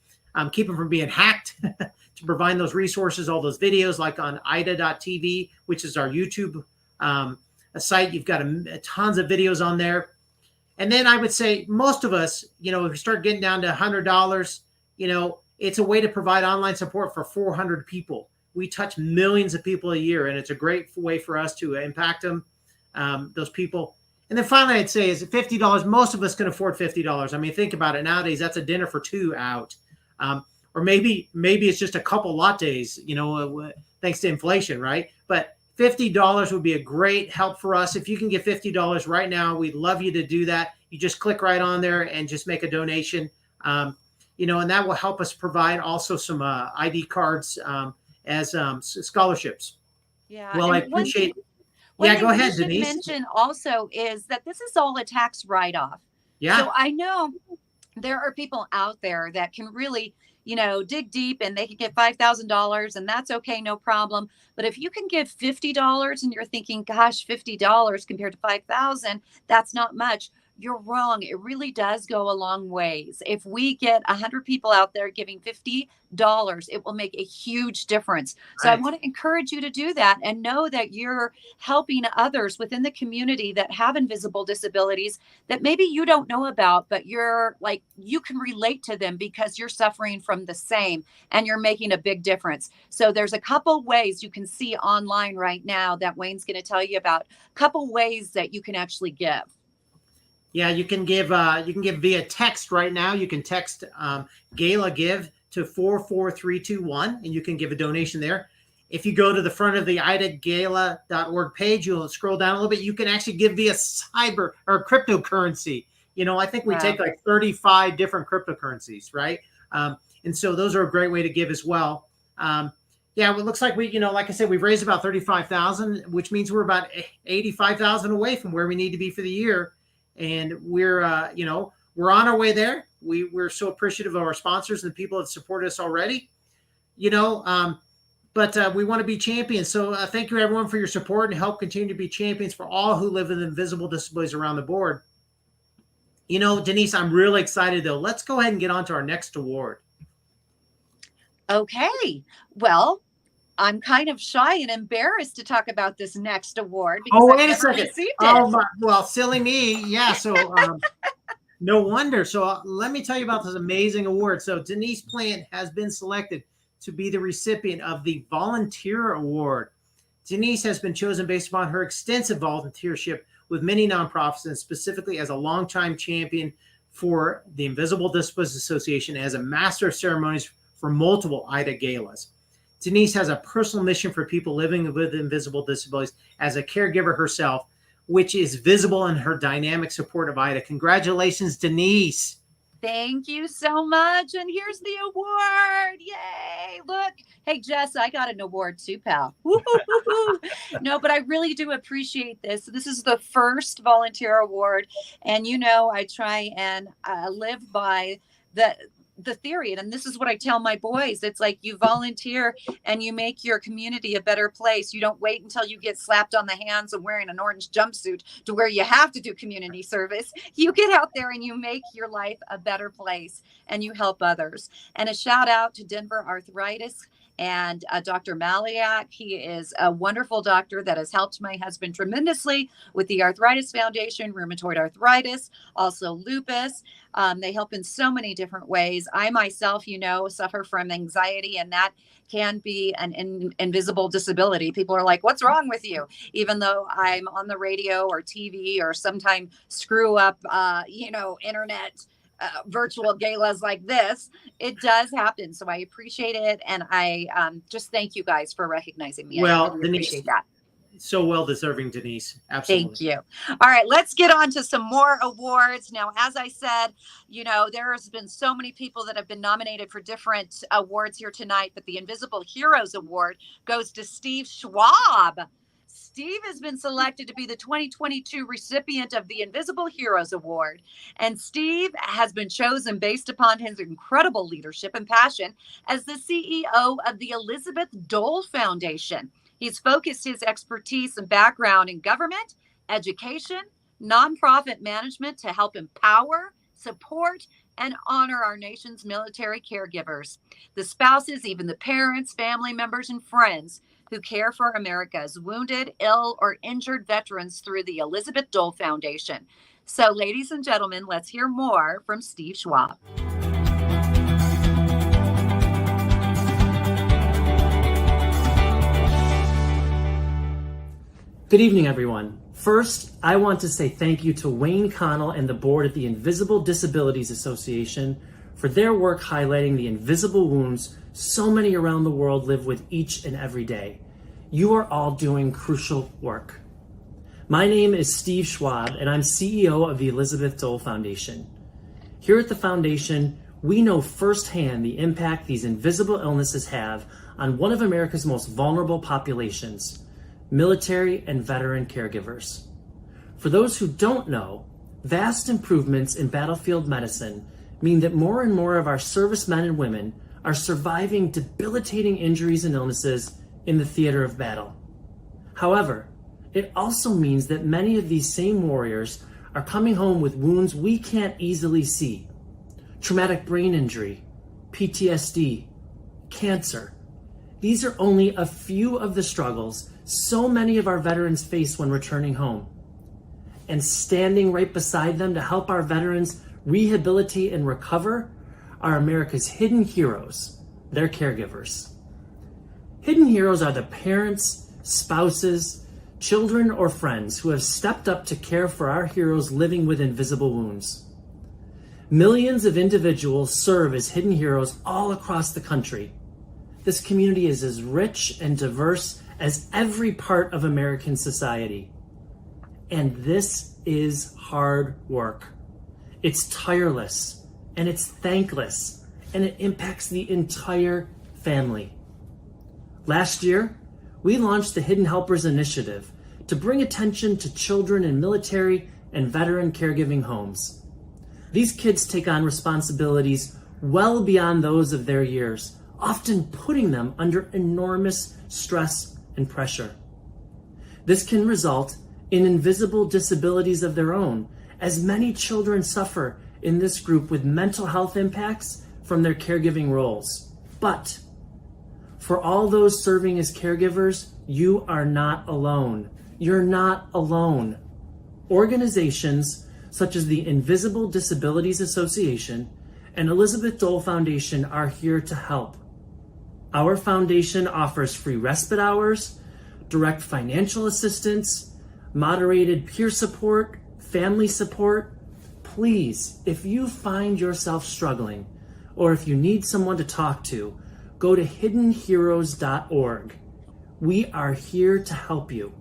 keep them from being hacked, to provide those resources, all those videos like on ida.tv, which is our YouTube a site. You've got tons of videos on there. And then I would say most of us, if we start getting down to $100, it's a way to provide online support for 400 people. We touch millions of people a year, and it's a great way for us to impact them, those people. And then finally, I'd say is $50. Most of us can afford $50. I mean, think about it. Nowadays, that's a dinner for two out. Or maybe it's just a couple lattes, thanks to inflation, right? But $50 would be a great help for us. If you can get $50 right now, we'd love you to do that. You just click right on there and just make a donation, and that will help us provide also some ID cards as scholarships.
Yeah.
Well, I appreciate. Yeah, go ahead, Denise.
Mention also is that this is all a tax write-off.
Yeah.
So I know there are people out there that can really, dig deep and they can get $5,000 and that's okay, no problem. But if you can give $50 and you're thinking, gosh, $50 compared to $5,000, that's not much. You're wrong. It really does go a long ways. If we get 100 people out there giving $50, it will make a huge difference. So I want to encourage you to do that and know that you're helping others within the community that have invisible disabilities that maybe you don't know about, but you can relate to them because you're suffering from the same and you're making a big difference. So there's a couple ways you can see online right now that Wayne's going to tell you about, a couple ways that you can actually give.
Yeah, you can give via text right now. You can text Gala Give to 44321, and you can give a donation there. If you go to the front of the idagala.org page, you'll scroll down a little bit. You can actually give via cyber or cryptocurrency. I think we take like 35 different cryptocurrencies, right? And so those are a great way to give as well. Yeah, it looks like we, like I said, we've raised about 35,000, which means we're about 85,000 away from where we need to be for the year. And we're on our way there. We're so appreciative of our sponsors and the people that support us already, but we want to be champions. So thank you everyone for your support and help continue to be champions for all who live with invisible disabilities around the board. Denise, I'm really excited though. Let's go ahead and get on to our next award.
Okay. Well, I'm kind of shy and embarrassed to talk about this next award. Because
wait a second. Well, silly me. Yeah. So no wonder. So let me tell you about this amazing award. So Denise Plant has been selected to be the recipient of the Volunteer Award. Denise has been chosen based upon her extensive volunteership with many nonprofits and specifically as a longtime champion for the Invisible Disabilities Association as a master of ceremonies for multiple IDA galas. Denise has a personal mission for people living with invisible disabilities as a caregiver herself, which is visible in her dynamic support of IDA. Congratulations, Denise.
Thank you so much. And here's the award. Yay. Look. Hey, Jess, I got an award too, pal. No, but I really do appreciate this. This is the first volunteer award. And, I try and live by the theory. And this is what I tell my boys. It's like you volunteer and you make your community a better place. You don't wait until you get slapped on the hands and wearing an orange jumpsuit to where you have to do community service. You get out there and you make your life a better place and you help others. And a shout out to Denver Arthritis and Dr. Maliak. He is a wonderful doctor that has helped my husband tremendously with the Arthritis Foundation, rheumatoid arthritis, also lupus. They help in so many different ways. I myself, suffer from anxiety, and that can be an invisible disability. People are like, what's wrong with you? Even though I'm on the radio or TV or sometimes screw up, internet virtual galas like this, it does happen. So I appreciate it. And I just thank you guys for recognizing me.
Well,
I really
Denise,
appreciate that.
So well deserving, Denise. Absolutely.
Thank you. All right, let's get on to some more awards. Now, as I said, there has been so many people that have been nominated for different awards here tonight, but the Invisible Heroes Award goes to Steve Schwab. Steve has been selected to be the 2022 recipient of the Invisible Heroes Award. And Steve has been chosen based upon his incredible leadership and passion as the CEO of the Elizabeth Dole Foundation. He's focused his expertise and background in government, education, nonprofit management to help empower, support, and honor our nation's military caregivers, the spouses, even the parents, family members, and friends who care for America's wounded, ill, or injured veterans through the Elizabeth Dole Foundation. So, ladies and gentlemen, let's hear more from Steve Schwab.
Good evening, everyone. First, I want to say thank you to Wayne Connell and the board at the Invisible Disabilities Association for their work highlighting the invisible wounds so many around the world live with each and every day. You are all doing crucial work. My name is Steve Schwab, and I'm CEO of the Elizabeth Dole Foundation. Here at the foundation, we know firsthand the impact these invisible illnesses have on one of America's most vulnerable populations, military and veteran caregivers. For those who don't know, vast improvements in battlefield medicine mean that more and more of our servicemen and women are surviving debilitating injuries and illnesses in the theater of battle. However, it also means that many of these same warriors are coming home with wounds we can't easily see. Traumatic brain injury, PTSD, cancer. These are only a few of the struggles so many of our veterans face when returning home. And standing right beside them to help our veterans rehabilitate and recover are America's hidden heroes, their caregivers. Hidden heroes are the parents, spouses, children, or friends who have stepped up to care for our heroes living with invisible wounds. Millions of individuals serve as hidden heroes all across the country. This community is as rich and diverse as every part of American society. And this is hard work. It's tireless, and it's thankless, and it impacts the entire family. Last year, we launched the Hidden Helpers Initiative to bring attention to children in military and veteran caregiving homes. These kids take on responsibilities well beyond those of their years, often putting them under enormous stress and pressure. This can result in invisible disabilities of their own, as many children suffer in this group with mental health impacts from their caregiving roles. But for all those serving as caregivers, you are not alone. You're not alone. Organizations such as the Invisible Disabilities Association and Elizabeth Dole Foundation are here to help. Our foundation offers free respite hours, direct financial assistance, moderated peer support, family support. Please, if you find yourself struggling, or if you need someone to talk to, go to hiddenheroes.org. We are here to help you.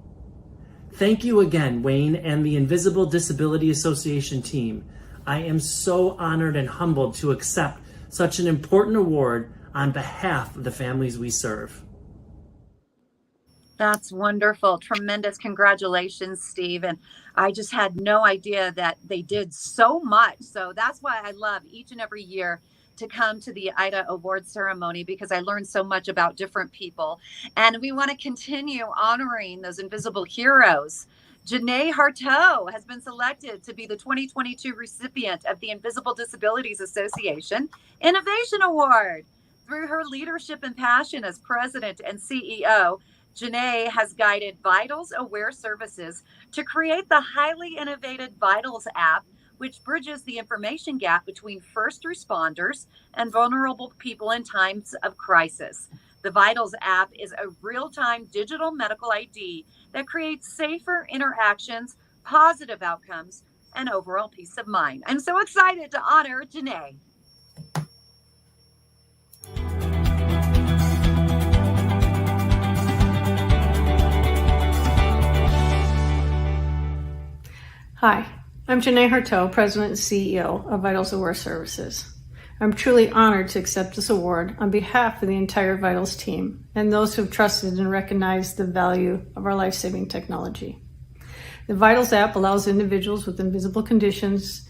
Thank you again, Wayne and the Invisible Disability Association team. I am so honored and humbled to accept such an important award on behalf of the families we serve.
That's wonderful. Tremendous. Congratulations, Steve. And I just had no idea that they did so much. So that's why I love each and every year to come to the IDA Award ceremony, because I learned so much about different people. And we want to continue honoring those invisible heroes. Janae Harteau has been selected to be the 2022 recipient of the Invisible Disabilities Association Innovation Award. Through her leadership and passion as president and CEO, Janae has guided Vitals Aware Services to create the highly innovative Vitals app, which bridges the information gap between first responders and vulnerable people in times of crisis. The Vitals app is a real-time digital medical ID that creates safer interactions, positive outcomes, and overall peace of mind. I'm so excited to honor Janae.
Hi, I'm Janae Harteau, President and CEO of Vitals Aware Services. I'm truly honored to accept this award on behalf of the entire Vitals team and those who have trusted and recognized the value of our life-saving technology. The Vitals app allows individuals with invisible conditions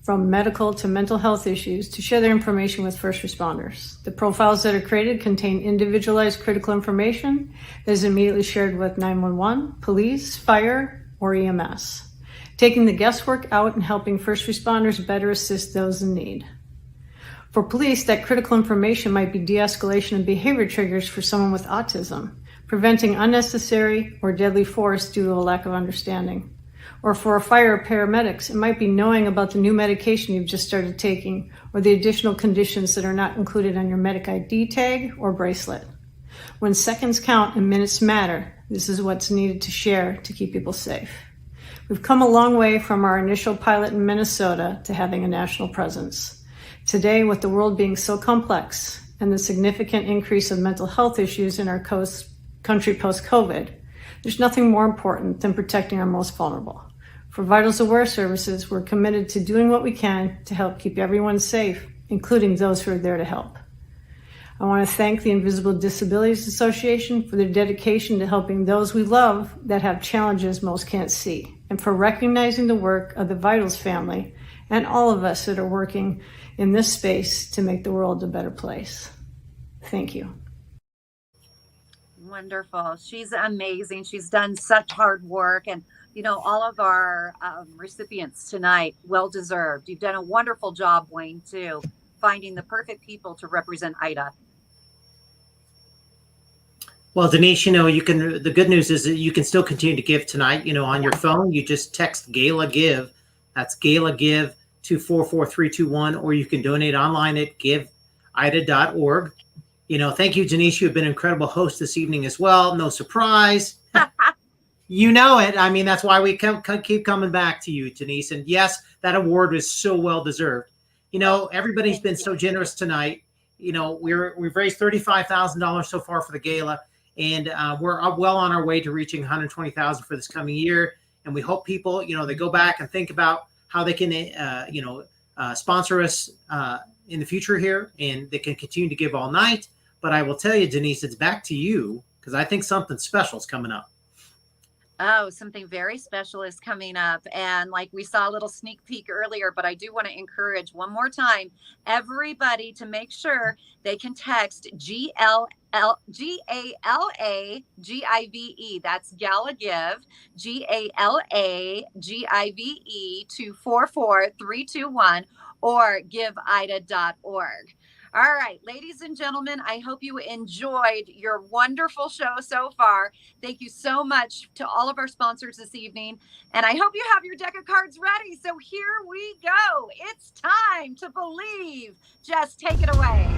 from medical to mental health issues to share their information with first responders. The profiles that are created contain individualized critical information that is immediately shared with 911, police, fire, or EMS, taking the guesswork out and helping first responders better assist those in need. For police, that critical information might be de-escalation and behavior triggers for someone with autism, preventing unnecessary or deadly force due to a lack of understanding. Or for a fire or paramedics, it might be knowing about the new medication you've just started taking or the additional conditions that are not included on your medic ID tag or bracelet. When seconds count and minutes matter, this is what's needed to share to keep people safe. We've come a long way from our initial pilot in Minnesota to having a national presence. Today, with the world being so complex and the significant increase of mental health issues in our country post-COVID, there's nothing more important than protecting our most vulnerable. For Vitals Aware Services, we're committed to doing what we can to help keep everyone safe, including those who are there to help. I want to thank the Invisible Disabilities Association for their dedication to helping those we love that have challenges most can't see, and for recognizing the work of the Vitals family and all of us that are working in this space to make the world a better place. Thank you.
Wonderful. She's amazing. She's done such hard work. And, you know, all of our recipients tonight, well deserved. You've done a wonderful job, Wayne, too, finding the perfect people to represent IDA.
Well, Denise, you know, the good news is that you can still continue to give tonight, you know, on your phone. You just text Gala Give. That's Gala Give to 44321, or you can donate online at giveida.org. You know, thank you, Denise. You've been an incredible host this evening as well. No surprise. You know it. I mean, that's why we keep coming back to you, Denise. And yes, that award is so well deserved. You know, everybody's been so generous tonight. You know, we've raised $35,000 so far for the gala, and we're well on our way to reaching $120,000 for this coming year. And we hope people, you know, they go back and think about how they can, sponsor us in the future here, and they can continue to give all night. But I will tell you, Denise, it's back to you, because I think something special is coming up.
Oh, something very special is coming up. And like we saw a little sneak peek earlier, but I do want to encourage one more time, everybody to make sure they can text GALAGIVE. That's Gala Give, GALAGIVE to 44321 or giveida.org. All right, ladies and gentlemen, I hope you enjoyed your wonderful show so far. Thank you so much to all of our sponsors this evening. And I hope you have your deck of cards ready. So here we go. It's time to believe. Just take it away.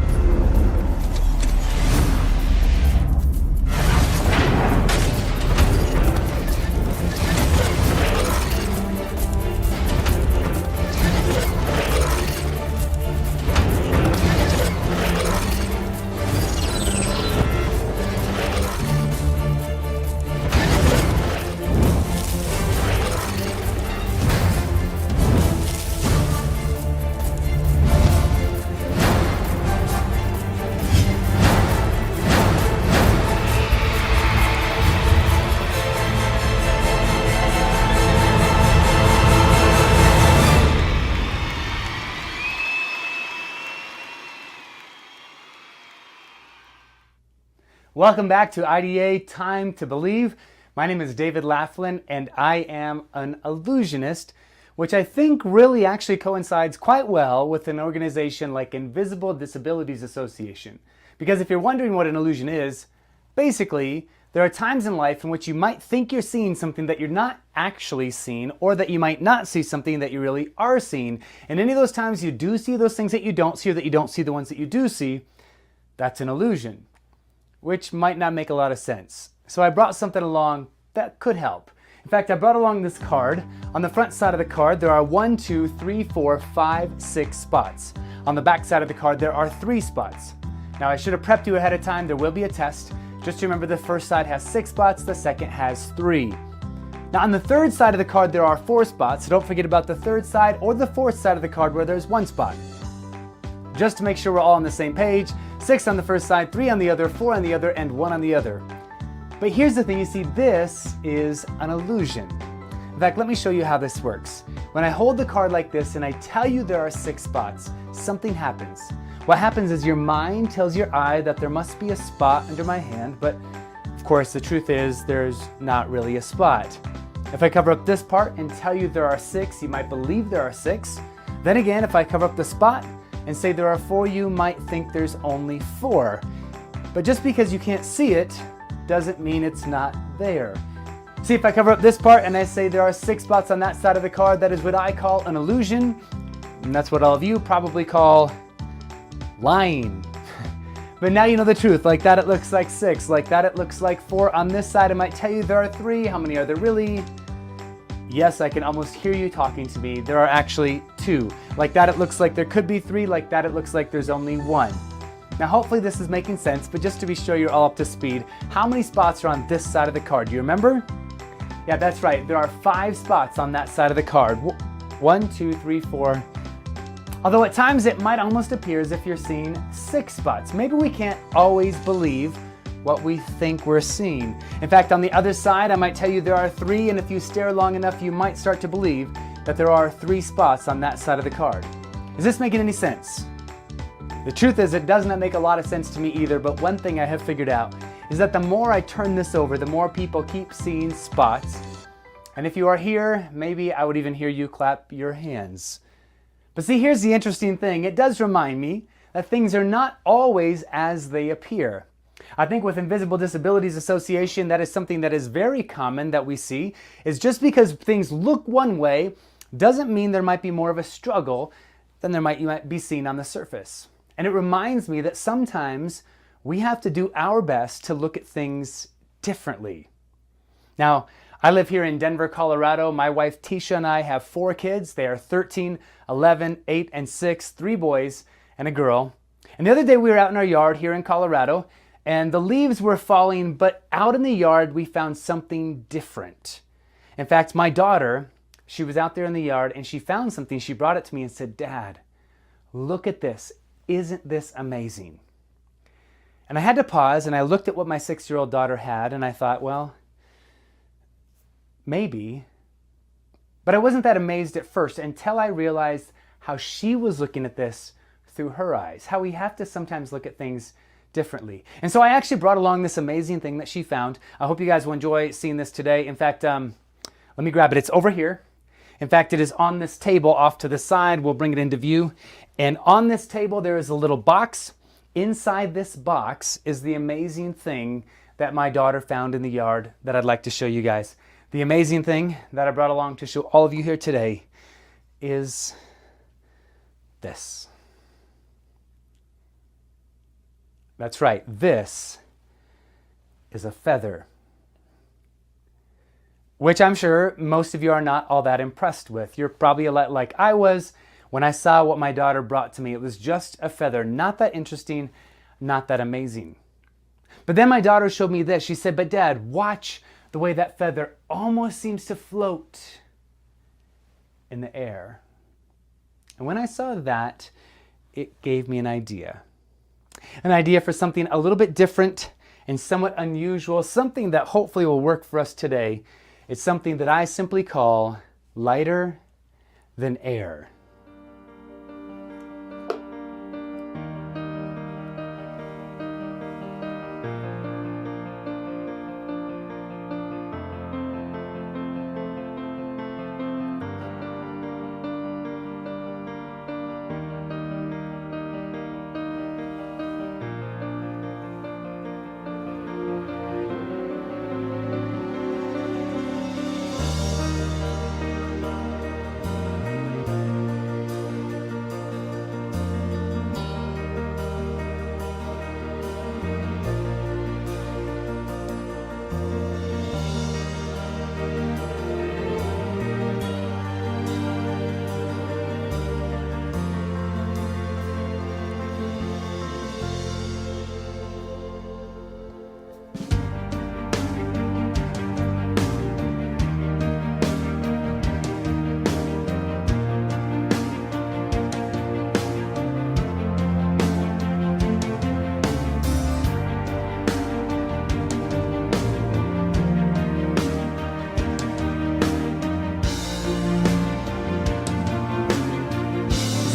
Welcome back to IDA Time to Believe. My name is David Laughlin, and I am an illusionist. which I think really actually coincides quite well with an organization like Invisible Disabilities Association. Because if you're wondering what an illusion is, basically, there are times in life in which you might think you're seeing something that you're not actually seeing, or that you might not see something that you really are seeing. And any of those times you do see those things that you don't see, or that you don't see the ones that you do see, that's an illusion, which might not make a lot of sense. So I brought something along that could help. In fact, I brought along this card. On the front side of the card, there are 1, 2, 3, 4, 5, 6 spots. On the back side of the card, there are 3 spots. Now, I should have prepped you ahead of time. There will be a test. Just remember the first side has 6 spots, the second has 3. Now on the third side of the card there are 4 spots, so don't forget about the third side or the fourth side of the card where there's 1 spot. Just to make sure we're all on the same page, 6 on the first side, 3 on the other, 4 on the other, and 1 on the other. But here's the thing, you see, this is an illusion. In fact, let me show you how this works. When I hold the card like this and I tell you there are 6 spots, something happens. What happens is your mind tells your eye that there must be a spot under my hand, but of course the truth is there's not really a spot. If I cover up this part and tell you there are 6, you might believe there are 6. Then again, if I cover up the spot and say there are 4, you might think there's only 4. But just because you can't see it doesn't mean it's not there. See, if I cover up this part and I say there are 6 spots on that side of the card, that is what I call an illusion, and that's what all of you probably call lying. But now you know the truth. Like that it looks like 6, like that it looks like 4. On this side I might tell you there are 3. How many are there really? Yes, I can almost hear you talking to me. There are actually 2. Like that it looks like there could be 3, like that it looks like there's only 1. Now hopefully this is making sense, but just to be sure you're all up to speed, how many spots are on this side of the card? Do you remember? Yeah, that's right. There are 5 spots on that side of the card. 1, 2, 3, 4. Although at times it might almost appear as if you're seeing 6 spots. Maybe we can't always believe what we think we're seeing. In fact, on the other side, I might tell you there are 3, and if you stare long enough, you might start to believe that there are 3 spots on that side of the card. Is this making any sense? The truth is, it does not make a lot of sense to me either, but one thing I have figured out is that the more I turn this over, the more people keep seeing spots. And if you are here, maybe I would even hear you clap your hands. But see, here's the interesting thing. It does remind me that things are not always as they appear. I think with Invisible Disabilities Association, that is something that is very common that we see, is just because things look one way doesn't mean there might be more of a struggle than you might be seen on the surface. And it reminds me that sometimes we have to do our best to look at things differently. Now, I live here in Denver, Colorado. My wife Tisha and I have 4 kids. They are 13, 11, 8, and 6, 3 boys and a girl. And the other day we were out in our yard here in Colorado, and the leaves were falling, but out in the yard we found something different. In fact, my daughter, she was out there in the yard and she found something. She brought it to me and said, "Dad, look at this. Isn't this amazing?" And I had to pause and I looked at what my 6-year-old daughter had and I thought, well, maybe. But I wasn't that amazed at first until I realized how she was looking at this through her eyes, how we have to sometimes look at things differently. And so I actually brought along this amazing thing that she found. I hope you guys will enjoy seeing this today. In fact, let me grab it. It's over here. In fact, it is on this table off to the side. We'll bring it into view. And on this table, there is a little box. Inside this box is the amazing thing that my daughter found in the yard that I'd like to show you guys. The amazing thing that I brought along to show all of you here today is this. That's right, this is a feather, which I'm sure most of you are not all that impressed with. You're probably a lot like I was when I saw what my daughter brought to me. It was just a feather, not that interesting, not that amazing. But then my daughter showed me this. She said, "But Dad, watch the way that feather almost seems to float in the air." And when I saw that, it gave me an idea. An idea for something a little bit different and somewhat unusual, something that hopefully will work for us today. It's something that I simply call lighter than air.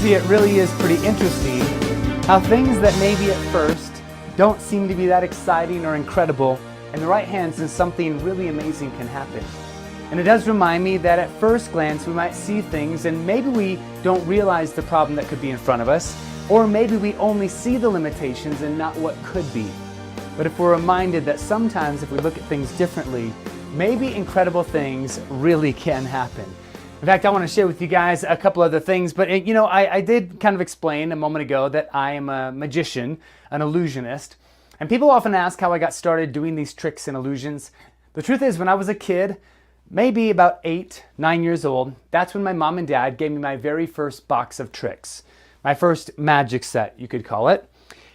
see, it really is pretty interesting how things that maybe at first don't seem to be that exciting or incredible, in the right hands, then something really amazing can happen. And it does remind me that at first glance we might see things and maybe we don't realize the problem that could be in front of us, or maybe we only see the limitations and not what could be. But if we're reminded that sometimes if we look at things differently, maybe incredible things really can happen. In fact, I want to share with you guys a couple other things, but I did kind of explain a moment ago that I am a magician, an illusionist, and people often ask how I got started doing these tricks and illusions. The truth is, when I was a kid, maybe about 8, 9 years old, that's when my mom and dad gave me my very first box of tricks, my first magic set, you could call it.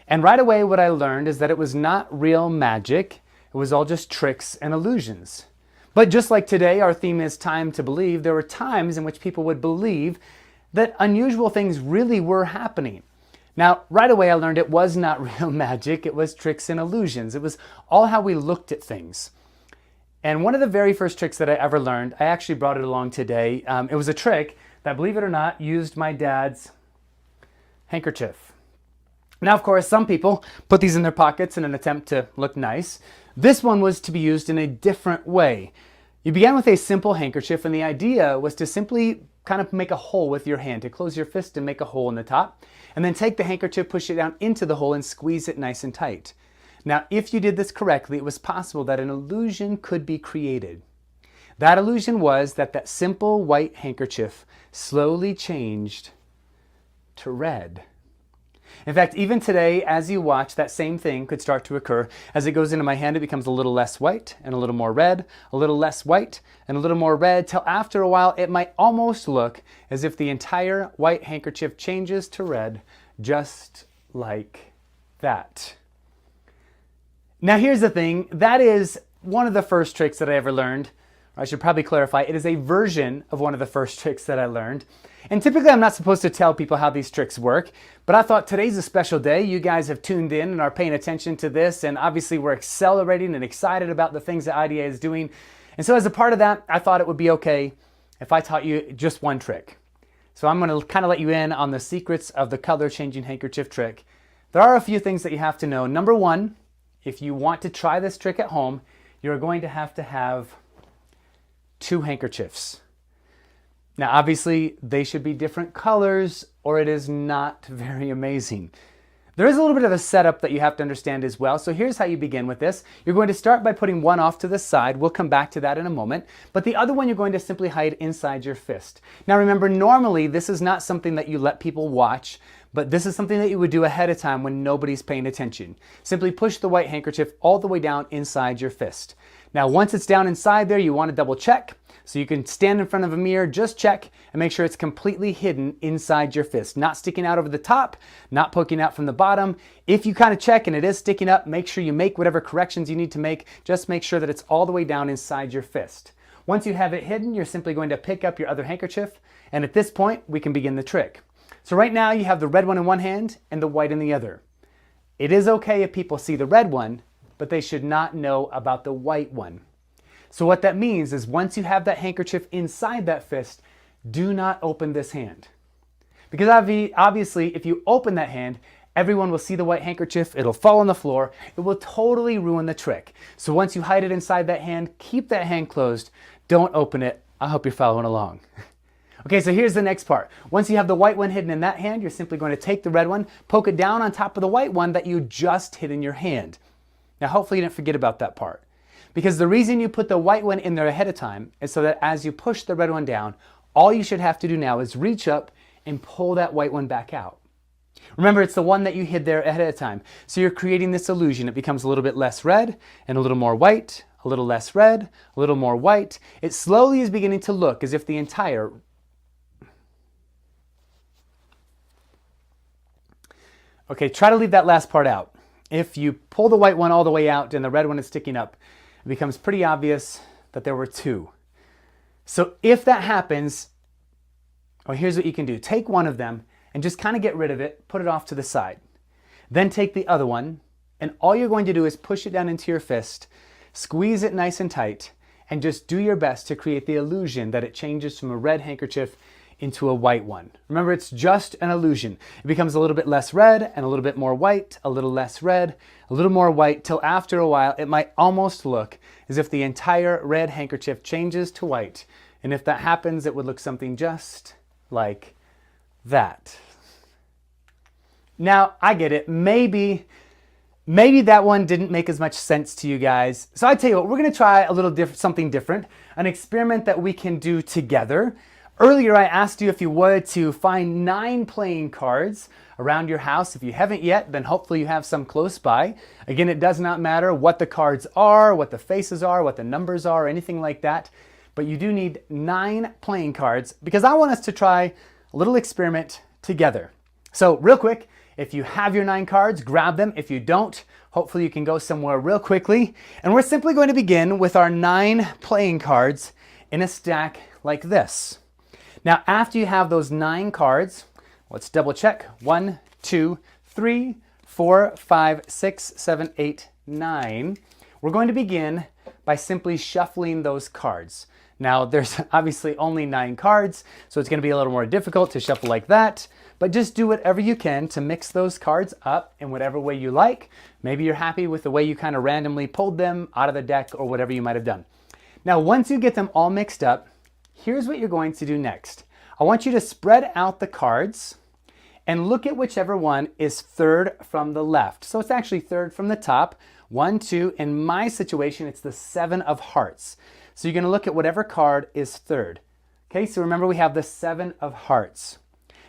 And right away what I learned is that it was not real magic, it was all just tricks and illusions. But just like today, our theme is time to believe, there were times in which people would believe that unusual things really were happening. Now, right away I learned it was not real magic, it was tricks and illusions. It was all how we looked at things. And one of the very first tricks that I ever learned, I actually brought it along today. It was a trick that, believe it or not, used my dad's handkerchief. Now, of course, some people put these in their pockets in an attempt to look nice. This one was to be used in a different way. You began with a simple handkerchief, and the idea was to simply kind of make a hole with your hand, to close your fist and make a hole in the top, and then take the handkerchief, push it down into the hole, and squeeze it nice and tight. Now, if you did this correctly, it was possible that an illusion could be created. That illusion was that that simple white handkerchief slowly changed to red. In fact, even today, as you watch, that same thing could start to occur. As it goes into my hand, it becomes a little less white and a little more red, a little less white and a little more red, till after a while it might almost look as if the entire white handkerchief changes to red, just like that. Now here's the thing, that is one of the first tricks that I ever learned. I should probably clarify, it is a version of one of the first tricks that I learned. And typically I'm not supposed to tell people how these tricks work, but I thought today's a special day. You guys have tuned in and are paying attention to this, and obviously we're accelerating and excited about the things that IDA is doing. And so as a part of that, I thought it would be okay if I taught you just one trick. So I'm going to kind of let you in on the secrets of the color changing handkerchief trick. There are a few things that you have to know. Number one, if you want to try this trick at home, you're going to have 2 handkerchiefs. Now, obviously, they should be different colors or it is not very amazing. There is a little bit of a setup that you have to understand as well. So here's how you begin with this. You're going to start by putting one off to the side. We'll come back to that in a moment. But the other one you're going to simply hide inside your fist. Now remember, normally this is not something that you let people watch, but this is something that you would do ahead of time when nobody's paying attention. Simply push the white handkerchief all the way down inside your fist. Now once it's down inside there, you want to double check. So you can stand in front of a mirror, just check and make sure it's completely hidden inside your fist. Not sticking out over the top, not poking out from the bottom. If you kind of check and it is sticking up, make sure you make whatever corrections you need to make. Just make sure that it's all the way down inside your fist. Once you have it hidden, you're simply going to pick up your other handkerchief, and at this point, we can begin the trick. So right now you have the red one in one hand and the white in the other. It is okay if people see the red one, but they should not know about the white one. So what that means is once you have that handkerchief inside that fist, do not open this hand. Because obviously, if you open that hand, everyone will see the white handkerchief, it'll fall on the floor, it will totally ruin the trick. So once you hide it inside that hand, keep that hand closed, don't open it. I hope you're following along. Okay, so here's the next part. Once you have the white one hidden in that hand, you're simply going to take the red one, poke it down on top of the white one that you just hid in your hand. Now hopefully you didn't forget about that part. Because the reason you put the white one in there ahead of time is so that as you push the red one down, all you should have to do now is reach up and pull that white one back out. Remember, it's the one that you hid there ahead of time. So you're creating this illusion. It becomes a little bit less red and a little more white, a little less red, a little more white. It slowly is beginning to look as if the entire... Okay, try to leave that last part out. If you pull the white one all the way out and the red one is sticking up, it becomes pretty obvious that there were 2. So if that happens, well, here's what you can do. Take one of them and just kind of get rid of it, put it off to the side. Then take the other one, and all you're going to do is push it down into your fist, squeeze it nice and tight, and just do your best to create the illusion that it changes from a red handkerchief into a white one. Remember, it's just an illusion. It becomes a little bit less red and a little bit more white, a little less red, a little more white, till after a while it might almost look as if the entire red handkerchief changes to white. And if that happens, it would look something just like that. Now, I get it. Maybe that one didn't make as much sense to you guys. So I tell you what, we're going to try a little something different, an experiment that we can do together. Earlier, I asked you if you would to find 9 playing cards around your house. If you haven't yet, then hopefully you have some close by. Again, it does not matter what the cards are, what the faces are, what the numbers are, anything like that. But you do need 9 playing cards because I want us to try a little experiment together. So real quick, if you have your 9 cards, grab them. If you don't, hopefully you can go somewhere real quickly. And we're simply going to begin with our 9 playing cards in a stack like this. Now, after you have those 9 cards, let's double check. 1, 2, 3, 4, 5, 6, 7, 8, 9. We're going to begin by simply shuffling those cards. Now, there's obviously only 9 cards, so it's going to be a little more difficult to shuffle like that. But just do whatever you can to mix those cards up in whatever way you like. Maybe you're happy with the way you kind of randomly pulled them out of the deck or whatever you might have done. Now, once you get them all mixed up, here's what you're going to do next. I want you to spread out the cards and look at whichever one is third from the left. So it's actually third from the top. 1, 2, in my situation, it's the 7 of hearts. So you're going to look at whatever card is third. Okay, so remember we have the 7 of hearts.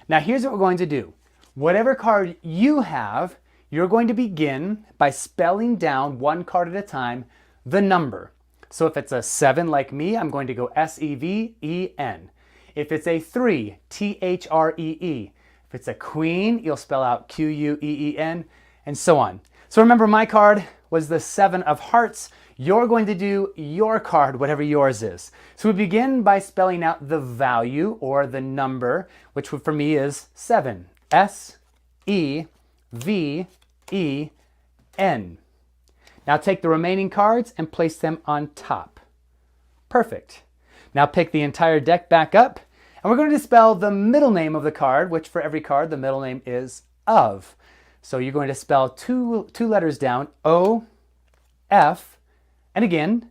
Now here's what we're going to do. Whatever card you have, you're going to begin by spelling down one card at a time, the number. So if it's a 7 like me, I'm going to go S-E-V-E-N. If it's a 3, T-H-R-E-E. If it's a queen, you'll spell out Q-U-E-E-N, and so on. So remember, my card was the 7 of hearts. You're going to do your card, whatever yours is. So we begin by spelling out the value or the number, which for me is 7. S-E-V-E-N. Now take the remaining cards and place them on top. Perfect. Now pick the entire deck back up, and we're going to spell the middle name of the card, which for every card, the middle name is of. So you're going to spell two letters down, O, F, and again,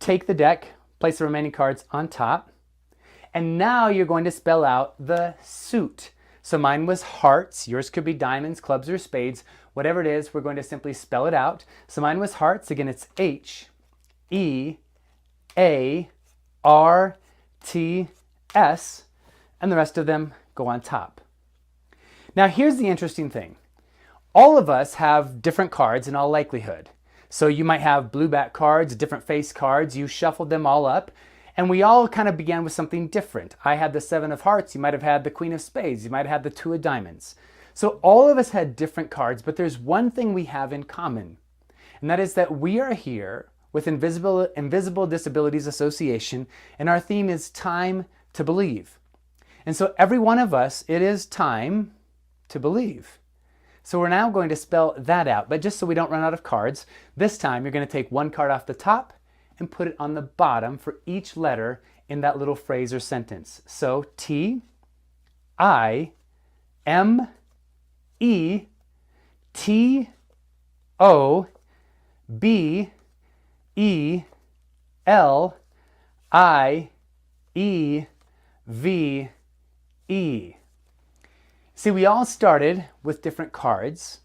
take the deck, place the remaining cards on top, and now you're going to spell out the suit. So mine was hearts, yours could be diamonds, clubs, or spades. Whatever it is, we're going to simply spell it out. So mine was hearts, again it's H-E-A-R-T-S, and the rest of them go on top. Now here's the interesting thing. All of us have different cards in all likelihood. So you might have blue back cards, different face cards, you shuffled them all up, and we all kind of began with something different. I had the 7 of hearts, you might have had the queen of spades, you might have had the 2 of diamonds. So all of us had different cards, but there's one thing we have in common, and that is that we are here with Invisible Disabilities Association, and our theme is time to believe. And so every one of us, it is time to believe. So we're now going to spell that out, but just so we don't run out of cards, this time you're going to take one card off the top and put it on the bottom for each letter in that little phrase or sentence. So T, I, M, E, T, O, B, E, L, I, E, V, E. See, we all started with different cards.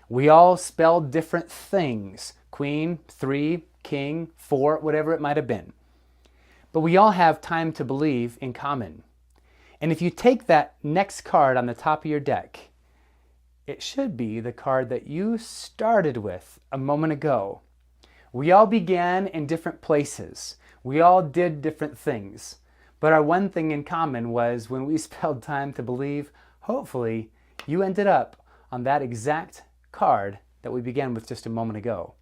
We all spelled different things. Queen, 3, king, 4, whatever it might have been. But we all have time to believe in common. And if you take that next card on the top of your deck, it should be the card that you started with a moment ago. We all began in different places. We all did different things. But our one thing in common was when we spelled time to believe, hopefully you ended up on that exact card that we began with just a moment ago.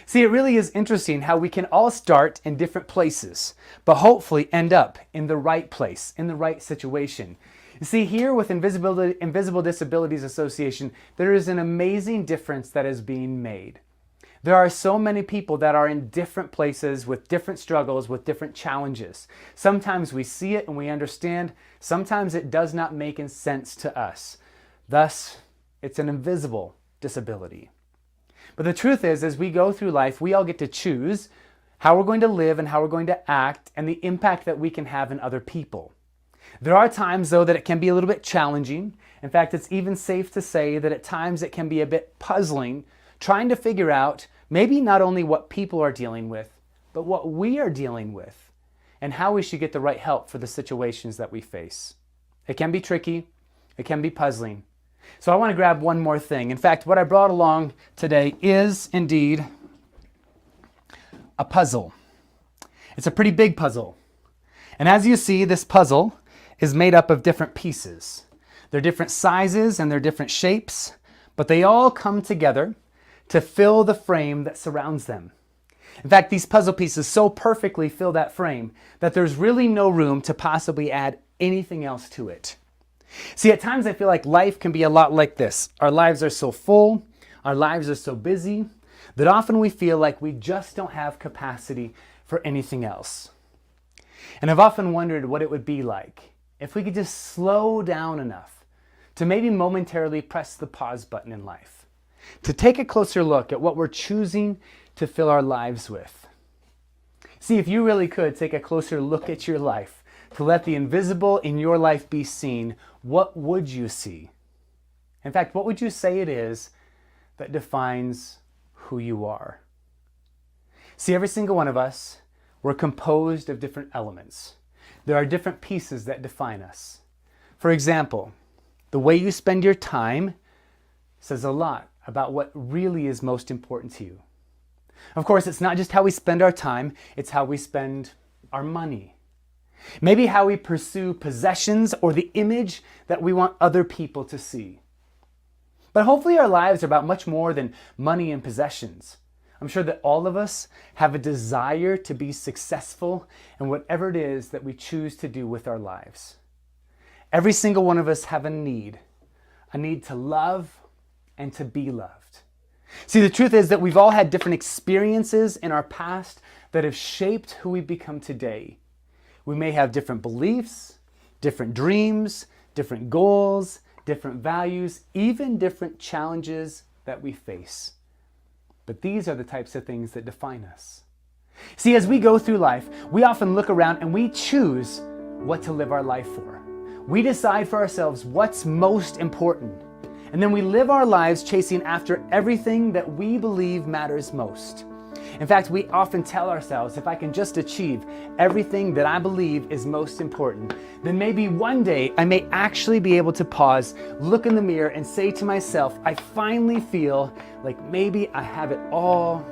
See, it really is interesting how we can all start in different places, but hopefully end up in the right place, in the right situation. You see, here with Invisible Disabilities Association, there is an amazing difference that is being made. There are so many people that are in different places with different struggles, with different challenges. Sometimes we see it and we understand. Sometimes it does not make sense to us. Thus, it's an invisible disability. But the truth is, as we go through life, we all get to choose how we're going to live and how we're going to act and the impact that we can have in other people. There are times, though, that it can be a little bit challenging. In fact, it's even safe to say that at times it can be a bit puzzling, trying to figure out maybe not only what people are dealing with, but what we are dealing with and how we should get the right help for the situations that we face. It can be tricky. It can be puzzling. So I want to grab one more thing. In fact, what I brought along today is indeed a puzzle. It's a pretty big puzzle. And as you see, this puzzle is made up of different pieces. They're different sizes and they're different shapes, but they all come together to fill the frame that surrounds them. In fact, these puzzle pieces so perfectly fill that frame that there's really no room to possibly add anything else to it. See, at times I feel like life can be a lot like this. Our lives are so full, our lives are so busy, that often we feel like we just don't have capacity for anything else. And I've often wondered what it would be like if we could just slow down enough to maybe momentarily press the pause button in life, to take a closer look at what we're choosing to fill our lives with. See, if you really could take a closer look at your life, to let the invisible in your life be seen, what would you see? In fact, what would you say it is that defines who you are? See, every single one of us, we're composed of different elements. There are different pieces that define us. For example, the way you spend your time says a lot about what really is most important to you. Of course, it's not just how we spend our time, it's how we spend our money. Maybe how we pursue possessions or the image that we want other people to see. But hopefully our lives are about much more than money and possessions. I'm sure that all of us have a desire to be successful in whatever it is that we choose to do with our lives. Every single one of us have a need to love and to be loved. See, the truth is that we've all had different experiences in our past that have shaped who we become today. We may have different beliefs, different dreams, different goals, different values, even different challenges that we face. But these are the types of things that define us. See, as we go through life, we often look around and we choose what to live our life for. We decide for ourselves what's most important. And then we live our lives chasing after everything that we believe matters most. In fact, we often tell ourselves, if I can just achieve everything that I believe is most important, then maybe one day I may actually be able to pause, look in the mirror and say to myself, I finally feel like maybe I have it all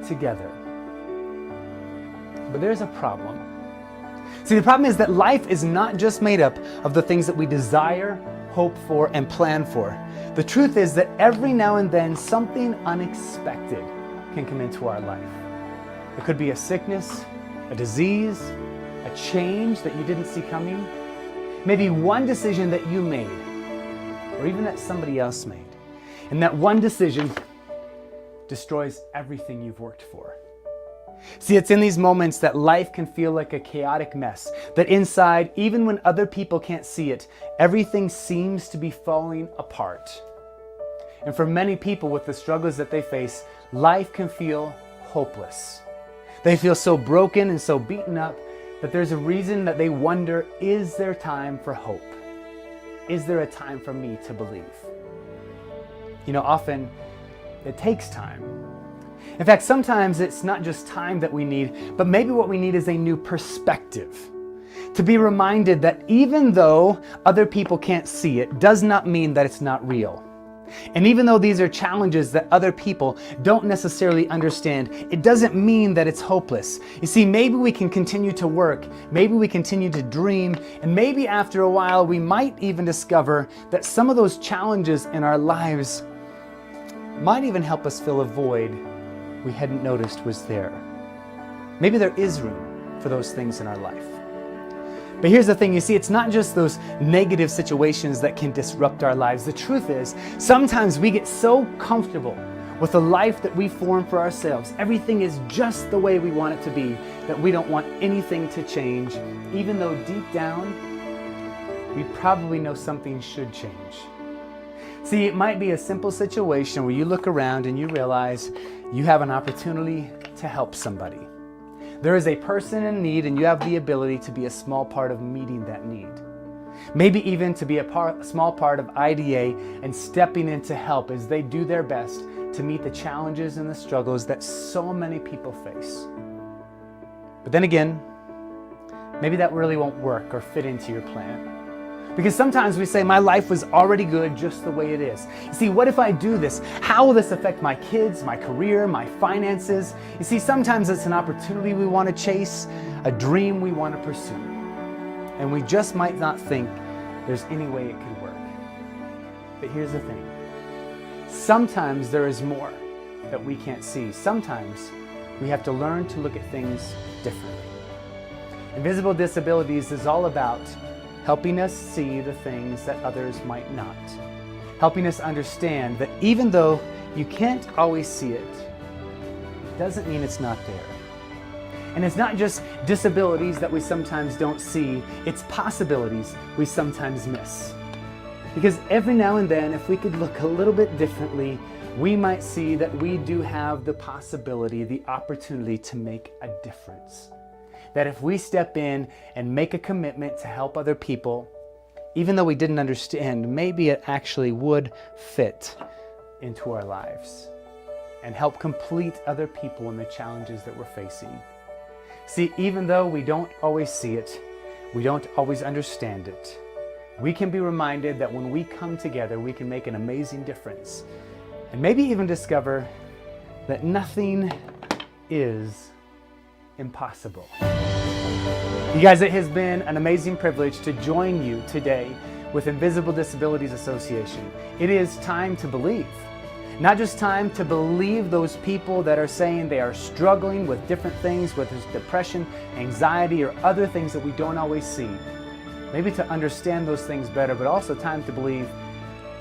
together. But there's a problem. See, the problem is that life is not just made up of the things that we desire, hope for, and plan for. The truth is that every now and then something unexpected can come into our life. It could be a sickness, a disease, a change that you didn't see coming, maybe one decision that you made, or even that somebody else made. And that one decision destroys everything you've worked for. See, it's in these moments that life can feel like a chaotic mess, that inside, even when other people can't see it, everything seems to be falling apart. And for many people with the struggles that they face, life can feel hopeless. They feel so broken and so beaten up that there's a reason that they wonder, is there time for hope? Is there a time for me to believe? You know, often it takes time. In fact, sometimes it's not just time that we need, but maybe what we need is a new perspective. To be reminded that even though other people can't see it, does not mean that it's not real. And even though these are challenges that other people don't necessarily understand, it doesn't mean that it's hopeless. You see, maybe we can continue to work, maybe we continue to dream, and maybe after a while we might even discover that some of those challenges in our lives might even help us fill a void we hadn't noticed was there. Maybe there is room for those things in our life. But here's the thing, you see, it's not just those negative situations that can disrupt our lives. The truth is, sometimes we get so comfortable with a life that we form for ourselves. Everything is just the way we want it to be, that we don't want anything to change, even though deep down, we probably know something should change. See, it might be a simple situation where you look around and you realize you have an opportunity to help somebody. There is a person in need and you have the ability to be a small part of meeting that need. Maybe even to be a small part of IDA and stepping in to help as they do their best to meet the challenges and the struggles that so many people face. But then again, maybe that really won't work or fit into your plan. Because sometimes we say, my life was already good just the way it is. You see, what if I do this? How will this affect my kids, my career, my finances? You see, sometimes it's an opportunity we want to chase, a dream we want to pursue. And we just might not think there's any way it could work. But here's the thing. Sometimes there is more that we can't see. Sometimes we have to learn to look at things differently. Invisible Disabilities is all about helping us see the things that others might not. Helping us understand that even though you can't always see it, it doesn't mean it's not there. And it's not just disabilities that we sometimes don't see, it's possibilities we sometimes miss. Because every now and then, if we could look a little bit differently, we might see that we do have the possibility, the opportunity to make a difference. That if we step in and make a commitment to help other people, even though we didn't understand, maybe it actually would fit into our lives and help complete other people in the challenges that we're facing. See, even though we don't always see it, we don't always understand it, we can be reminded that when we come together, we can make an amazing difference and maybe even discover that nothing is impossible. You guys, it has been an amazing privilege to join you today with Invisible Disabilities Association. It is time to believe. Not just time to believe those people that are saying they are struggling with different things, whether it's depression, anxiety, or other things that we don't always see. Maybe to understand those things better, but also time to believe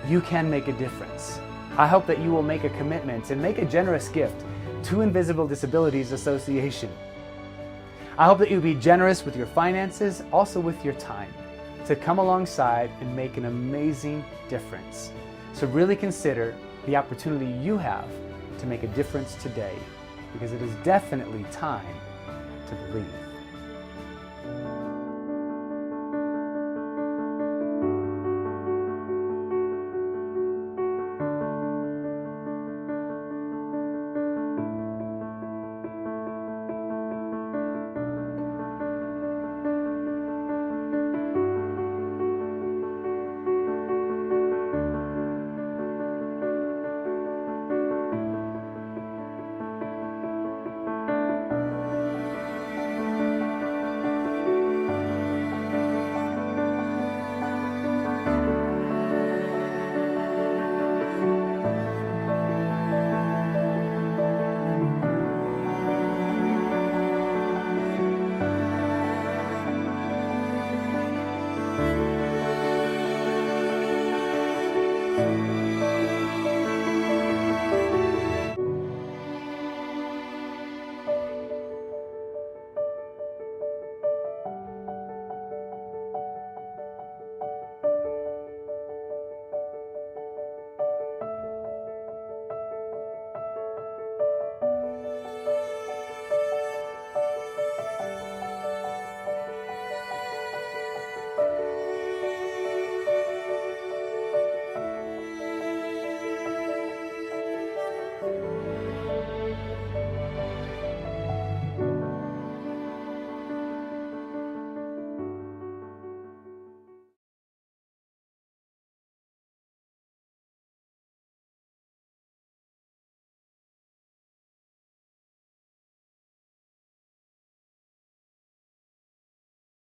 you can make a difference. I hope that you will make a commitment and make a generous gift to Invisible Disabilities Association. I hope that you'll be generous with your finances, also with your time, to come alongside and make an amazing difference. So really consider the opportunity you have to make a difference today, because it is definitely time to believe.